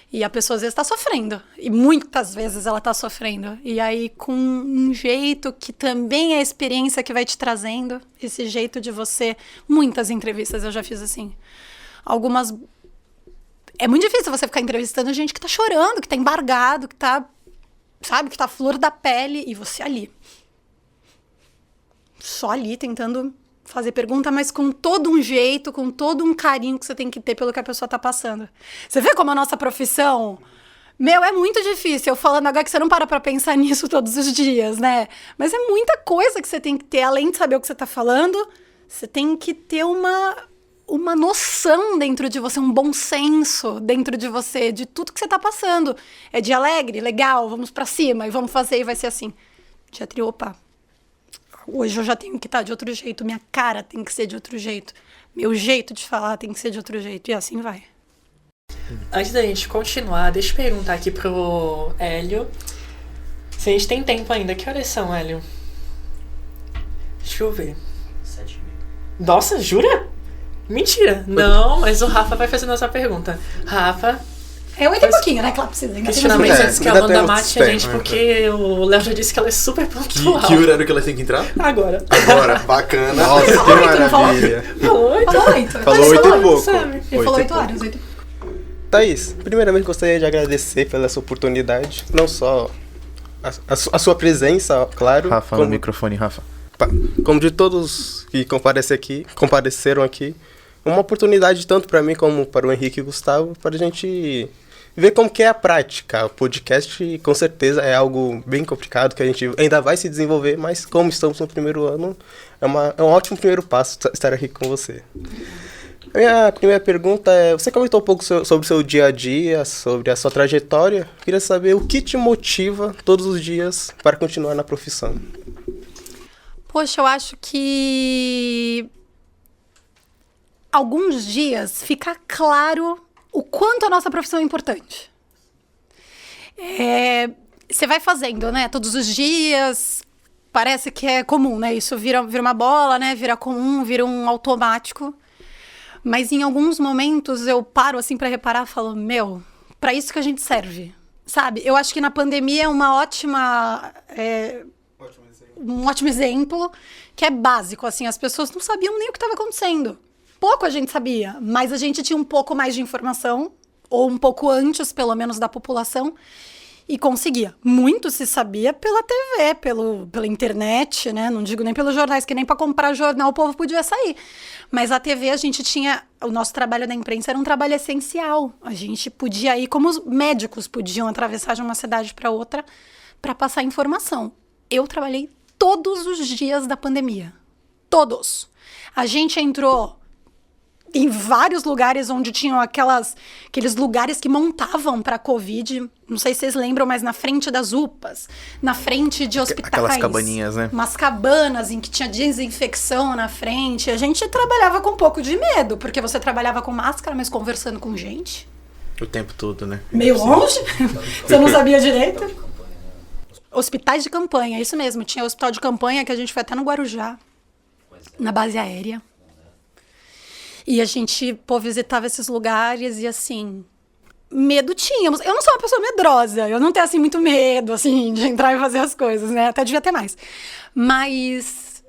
E a pessoa às vezes tá sofrendo. E muitas vezes ela tá sofrendo. E aí, com um jeito que também é a experiência que vai te trazendo, esse jeito de você... Muitas entrevistas eu já fiz assim. Algumas... É muito difícil você ficar entrevistando gente que tá chorando, que tá embargado, que tá... Sabe? Que tá flor da pele. E você ali. Só ali, tentando fazer pergunta, mas com todo um jeito, com todo um carinho que você tem que ter pelo que a pessoa tá passando. Você vê como a nossa profissão... Meu, é muito difícil. Eu falando agora que você não para pensar nisso todos os dias, né? Mas é muita coisa que você tem que ter. Além de saber o que você tá falando, você tem que ter uma noção dentro de você, um bom senso dentro de você, de tudo que você tá passando. É de alegre, legal, vamos pra cima e vamos fazer e vai ser assim. Dia tri, opa. Hoje eu já tenho que estar de outro jeito, minha cara tem que ser de outro jeito, meu jeito de falar tem que ser de outro jeito, e assim vai. Antes da gente continuar, deixa eu perguntar aqui pro Hélio se a gente tem tempo ainda. Que horas são, Hélio? Deixa eu ver. 7h30. Nossa, jura? Mentira. Não, mas o Rafa vai fazer nossa pergunta. Rafa... É 8 e pouquinho, né, que ela precisa. Cristina Mendes disse que a Amanda mate a gente tempo, porque o Léo já disse que ela é super pontual. Que horário que elas têm que entrar? Agora. Agora, bacana. Nossa, que Falou oito, não falou? maravilha. Falou 8. Falou 8. Falou 8 e pouco. Sabe? Ele falou 8 horas, 8. Thaís, primeiramente gostaria de agradecer pela sua oportunidade, não só a sua presença, claro, Rafa, no microfone, Rafa. como de todos que compareceram aqui, uma oportunidade tanto para mim como para o Henrique e Gustavo, para a gente ver como que é a prática. O podcast, com certeza, é algo bem complicado, que a gente ainda vai se desenvolver, mas como estamos no primeiro ano, é um ótimo primeiro passo estar aqui com você. A minha primeira pergunta é, você comentou um pouco sobre o seu dia a dia, sobre a sua trajetória. Queria saber o que te motiva todos os dias para continuar na profissão. Poxa, eu acho que alguns dias fica claro o quanto a nossa profissão é importante. Você vai fazendo, né? Todos os dias, parece que é comum, né? Isso vira uma bola, né? Vira comum, vira um automático. Mas em alguns momentos eu paro assim pra reparar e falo, meu, pra isso que a gente serve, sabe? Eu acho que na pandemia é uma um ótimo exemplo, que é básico, assim, as pessoas não sabiam nem o que estava acontecendo. Pouco a gente sabia, mas a gente tinha um pouco mais de informação, ou um pouco antes, pelo menos, da população, e conseguia. Muito se sabia pela TV, pela internet, né? Não digo nem pelos jornais, que nem para comprar jornal o povo podia sair. Mas a TV, a gente tinha... O nosso trabalho da imprensa era um trabalho essencial. A gente podia ir, como os médicos podiam atravessar de uma cidade para outra para passar informação. Eu trabalhei todos os dias da pandemia. Todos. A gente entrou em vários lugares onde tinham aqueles lugares que montavam para Covid. Não sei se vocês lembram, mas na frente das UPAs, na frente de hospitais. Aquelas cabaninhas, né? Umas cabanas em que tinha desinfecção na frente. A gente trabalhava com um pouco de medo, porque você trabalhava com máscara, mas conversando com gente. O tempo todo, né? Meio longe? Você não sabia direito? Hospitais de campanha, isso mesmo. Tinha hospital de campanha que a gente foi até no Guarujá, na base aérea. E a gente, visitava esses lugares e, assim, medo tínhamos. Eu não sou uma pessoa medrosa, eu não tenho, assim, muito medo, assim, de entrar e fazer as coisas, né? Até devia ter mais. Mas,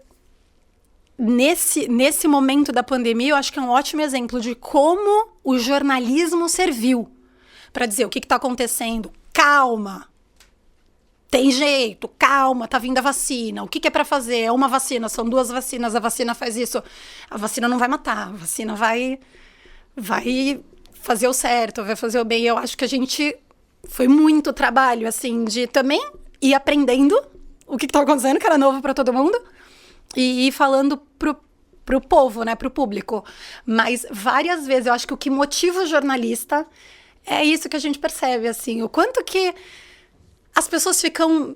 nesse momento da pandemia, eu acho que é um ótimo exemplo de como o jornalismo serviu para dizer o que está acontecendo. Calma. tem jeito, calma, tá vindo a vacina. O que é pra fazer? É uma vacina, são 2 vacinas, a vacina faz isso. A vacina não vai matar, a vacina vai fazer o certo, vai fazer o bem. Eu acho que a gente foi muito trabalho, assim, de também ir aprendendo o que tava acontecendo, que era novo pra todo mundo, e ir falando pro povo, né, pro público. Mas várias vezes, eu acho que o que motiva o jornalista é isso que a gente percebe, assim, o quanto que as pessoas ficam...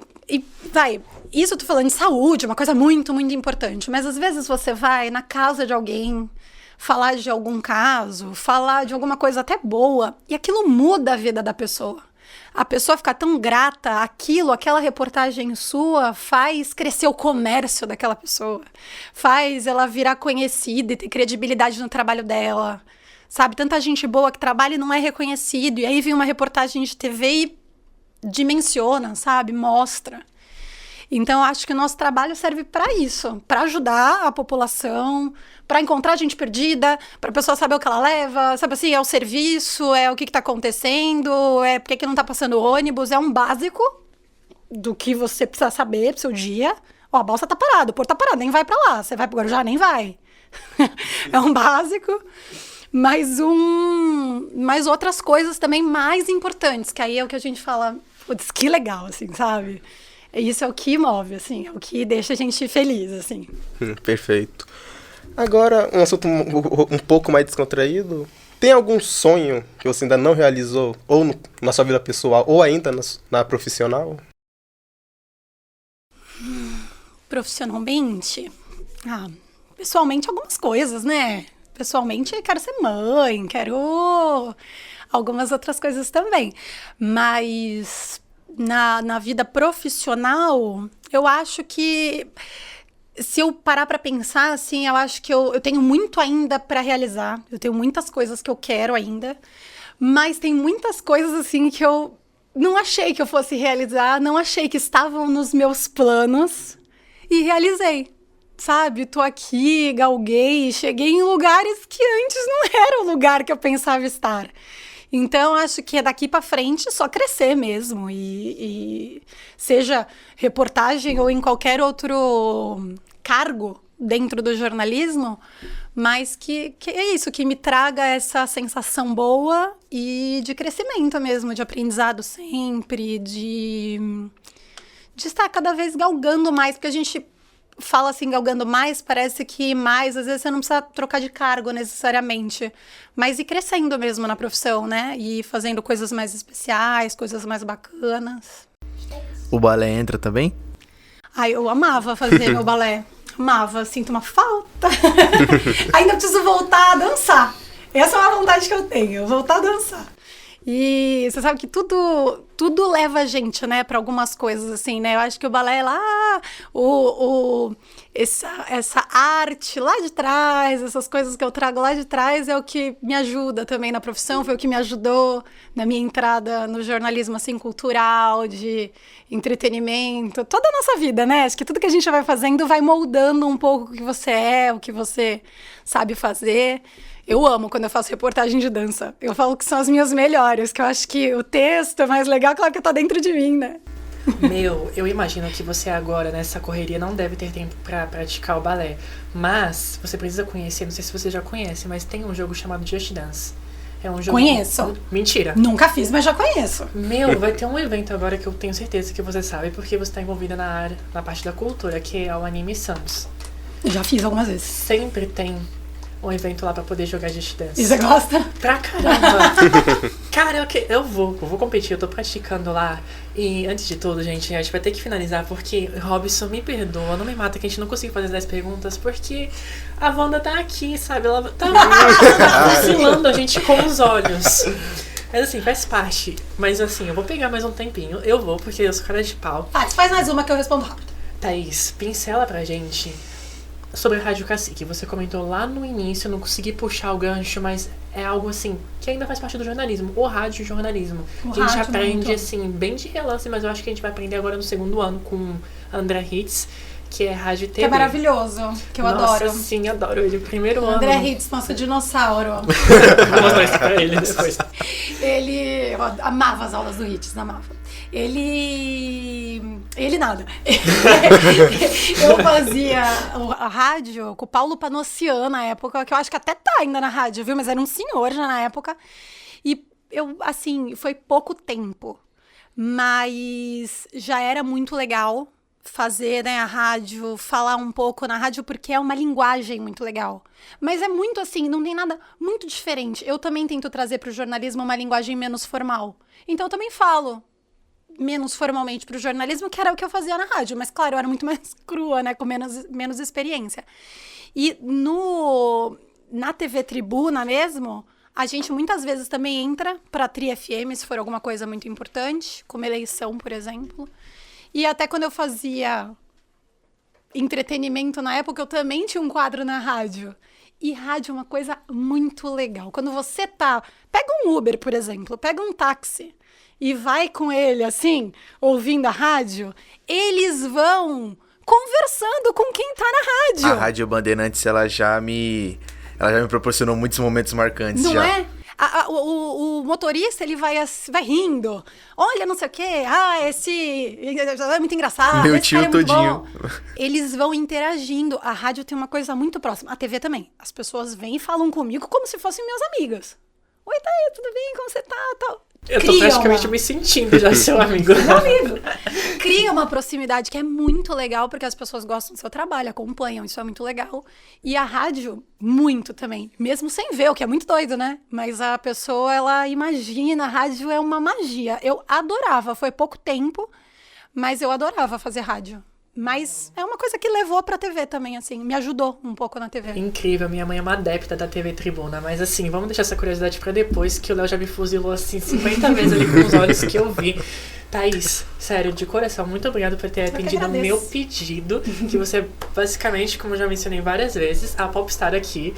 Isso eu tô falando de saúde, uma coisa muito, muito importante. Mas às vezes você vai na casa de alguém, falar de algum caso, falar de alguma coisa até boa, e aquilo muda a vida da pessoa. A pessoa fica tão grata, aquela reportagem sua faz crescer o comércio daquela pessoa. Faz ela virar conhecida e ter credibilidade no trabalho dela. Sabe, tanta gente boa que trabalha e não é reconhecido. E aí vem uma reportagem de TV e dimensiona, sabe? Mostra. Então, eu acho que o nosso trabalho serve para isso, para ajudar a população, para encontrar gente perdida, para a pessoa saber o que ela leva, sabe assim, é o serviço, é o que está acontecendo, é porque que não está passando ônibus, é um básico do que você precisa saber pro seu dia. Ó, a balsa tá parada, o porto tá parado, nem vai para lá, você vai pro Guarujá, nem vai. É um básico. Mais outras coisas também mais importantes, que aí é o que a gente fala, putz, que legal, assim, sabe? Isso é o que move, assim, é o que deixa a gente feliz, assim. Perfeito. Agora, um assunto um pouco mais descontraído. Tem algum sonho que você ainda não realizou, ou na sua vida pessoal, ou ainda na profissional? Profissionalmente? Pessoalmente algumas coisas, né? Pessoalmente, quero ser mãe, quero algumas outras coisas também. Mas na vida profissional, eu acho que, se eu parar para pensar, assim, eu acho que eu tenho muito ainda para realizar. Eu tenho muitas coisas que eu quero ainda. Mas tem muitas coisas, assim, que eu não achei que eu fosse realizar, não achei que estavam nos meus planos e realizei. Sabe, tô aqui, galguei, cheguei em lugares que antes não era o lugar que eu pensava estar. Então, acho que é daqui pra frente só crescer mesmo. E seja reportagem ou em qualquer outro cargo dentro do jornalismo, mas que é isso, que me traga essa sensação boa e de crescimento mesmo, de aprendizado sempre, de estar cada vez galgando mais, porque a gente fala assim, galgando mais, parece que mais, às vezes você não precisa trocar de cargo necessariamente, mas ir crescendo mesmo na profissão, né? E fazendo coisas mais especiais, coisas mais bacanas. O balé entra também? Eu amava fazer meu balé. Amava, sinto uma falta. Ainda preciso voltar a dançar. Essa é uma vontade que eu tenho, voltar a dançar. E você sabe que tudo leva a gente, né, para algumas coisas, assim, né? Eu acho que o balé lá, essa arte lá de trás, essas coisas que eu trago lá de trás é o que me ajuda também na profissão, foi o que me ajudou na minha entrada no jornalismo, assim, cultural, de entretenimento, toda a nossa vida, né? Acho que tudo que a gente vai fazendo vai moldando um pouco o que você é, o que você sabe fazer. Eu amo quando eu faço reportagem de dança. Eu falo que são as minhas melhores, que eu acho que o texto é mais legal, claro que tá dentro de mim, né? Eu imagino que você agora, nessa correria, não deve ter tempo pra praticar o balé. Mas você precisa conhecer, não sei se você já conhece, mas tem um jogo chamado Just Dance. É um jogo... Conheço. Mentira. Nunca fiz, mas já conheço. Vai ter um evento agora que eu tenho certeza que você sabe, porque você tá envolvida na parte da cultura, que é o Anime Santos. Já fiz algumas vezes. Sempre tem um evento lá pra poder jogar Just Dance. E você gosta? Pra caramba! Cara, eu vou competir, eu tô praticando lá. E antes de tudo, gente, a gente vai ter que finalizar, porque Robson, me perdoa, não me mata que a gente não conseguiu fazer as 10 perguntas, porque a Wanda tá aqui, sabe? Ela tá vacilando a gente com os olhos. Mas assim, faz parte. Mas assim, eu vou pegar mais um tempinho. Eu vou, porque eu sou cara de pau. Faz mais uma que eu respondo rápido. Thaís, pincela pra gente sobre a Rádio Cacique. Você comentou lá no início, não consegui puxar o gancho, mas é algo assim, que ainda faz parte do jornalismo, o rádio jornalismo. A gente aprende, assim, bem de relance, mas eu acho que a gente vai aprender agora no segundo ano com a André Hitz, que é Rádio e TV. Que é maravilhoso, que eu Nossa, adoro. sim, adoro ele. O primeiro ano. André Hitz, nosso dinossauro. Vou mostrar isso pra ele depois. Eu amava as aulas do Hitz, amava. Ele nada. Eu fazia a rádio com o Paulo Panossian na época, que eu acho que até tá ainda na rádio, viu? Mas era um senhor já na época. E eu, assim, foi pouco tempo, mas já era muito legal fazer, né, a rádio, falar um pouco na rádio, porque é uma linguagem muito legal. Mas é muito assim, não tem nada muito diferente. Eu também tento trazer para o jornalismo uma linguagem menos formal. Então eu também falo menos formalmente para o jornalismo, que era o que eu fazia na rádio. Mas, claro, eu era muito mais crua, né, com menos experiência. E na TV Tribuna mesmo, a gente muitas vezes também entra para a Tri FM, se for alguma coisa muito importante, como eleição, por exemplo. E até quando eu fazia entretenimento na época, eu também tinha um quadro na rádio. E rádio é uma coisa muito legal. Quando você pega um Uber, por exemplo, pega um táxi e vai com ele, assim, ouvindo a rádio, eles vão conversando com quem tá na rádio. A Rádio Bandeirantes, ela já me proporcionou muitos momentos marcantes. Não já. é? O motorista, ele vai rindo. Olha, não sei o quê. Esse é muito engraçado. Meu esse tio cara é muito todinho. bom. Eles vão interagindo. A rádio tem uma coisa muito próxima. A TV também. As pessoas vêm e falam comigo como se fossem meus amigos. Oi, Thaí, tudo bem? Como você tá? Tal. Eu tô praticamente me sentindo já seu amigo. Meu amigo. Cria uma proximidade que é muito legal, porque as pessoas gostam do seu trabalho, acompanham, isso é muito legal. E a rádio, muito também. Mesmo sem ver, o que é muito doido, né? Mas a pessoa, ela imagina, a rádio é uma magia. Eu adorava, foi pouco tempo, mas eu adorava fazer rádio. Mas é uma coisa que levou pra TV também, assim, me ajudou um pouco na TV. Incrível, minha mãe é uma adepta da TV Tribuna, mas assim, vamos deixar essa curiosidade pra depois, que o Léo já me fuzilou assim 50 vezes ali com os olhos que eu vi. Thaís, sério, de coração, muito obrigada por ter atendido o meu pedido, que você basicamente, como eu já mencionei várias vezes, a popstar aqui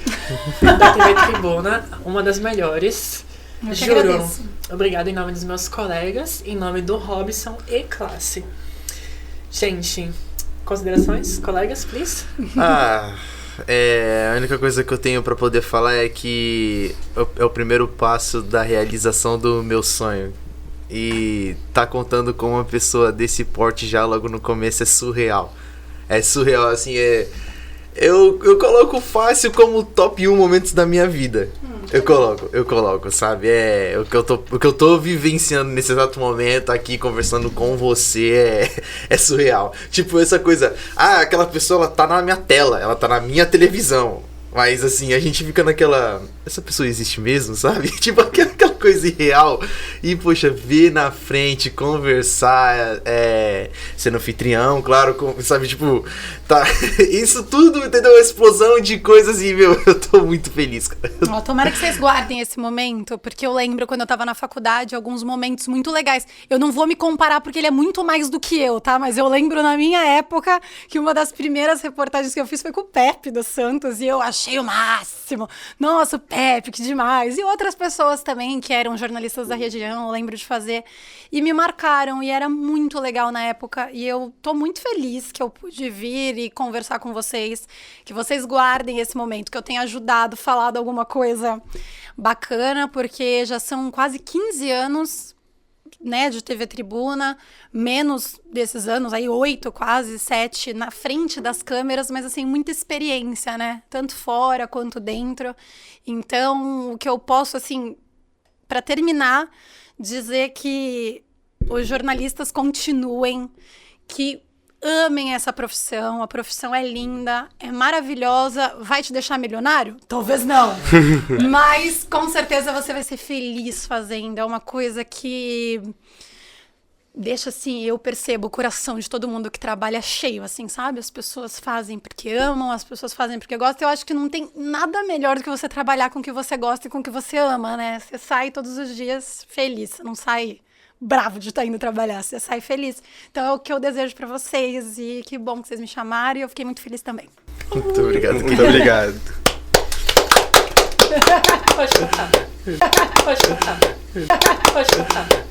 da TV Tribuna, uma das melhores. Eu que Juro. agradeço. Obrigada em nome dos meus colegas, em nome do Robson e classe. Gente, considerações, colegas, please? A única coisa que eu tenho pra poder falar é que é o primeiro passo da realização do meu sonho. E tá contando com uma pessoa desse porte já logo no começo é surreal. É surreal, assim, Eu coloco fácil como top 1 momentos da minha vida. Eu coloco, sabe? O que eu tô vivenciando nesse exato momento aqui, conversando com você, é surreal. Tipo, essa coisa, aquela pessoa, ela tá na minha tela, ela tá na minha televisão. Mas, assim, a gente fica naquela... Essa pessoa existe mesmo, sabe? Tipo, aquela coisa irreal. E, poxa, ver na frente, conversar, sendo anfitrião, claro, sabe? Tipo, tá... Isso tudo, entendeu? Uma explosão de coisas e, meu, eu tô muito feliz, cara. Tomara que vocês guardem esse momento, porque eu lembro quando eu tava na faculdade, alguns momentos muito legais. Eu não vou me comparar porque ele é muito mais do que eu, tá? Mas eu lembro na minha época que uma das primeiras reportagens que eu fiz foi com o Pepe dos Santos e eu achei o máximo. Nossa, o Pepe, que demais. E outras pessoas também que eram jornalistas da região, eu lembro de fazer. E me marcaram e era muito legal na época. E eu tô muito feliz que eu pude vir e conversar com vocês. Que vocês guardem esse momento, que eu tenha ajudado, falado alguma coisa bacana, porque já são quase 15 anos, né, de TV Tribuna, menos desses anos, aí 8, quase 7, na frente das câmeras, mas assim, muita experiência, né, tanto fora quanto dentro. Então, o que eu posso, assim, para terminar, dizer que os jornalistas continuem, que amem essa profissão, a profissão é linda, é maravilhosa, vai te deixar milionário? Talvez não, mas com certeza você vai ser feliz fazendo, é uma coisa que deixa assim, eu percebo o coração de todo mundo que trabalha cheio, assim, sabe? As pessoas fazem porque amam, as pessoas fazem porque gostam, eu acho que não tem nada melhor do que você trabalhar com o que você gosta e com o que você ama, né? Você sai todos os dias feliz, você não sai bravo de estar indo trabalhar, você sai feliz. Então é o que eu desejo pra vocês e que bom que vocês me chamaram e eu fiquei muito feliz também. Muito obrigado. Muito obrigado. Pode cortar. Pode cortar. Pode cortar.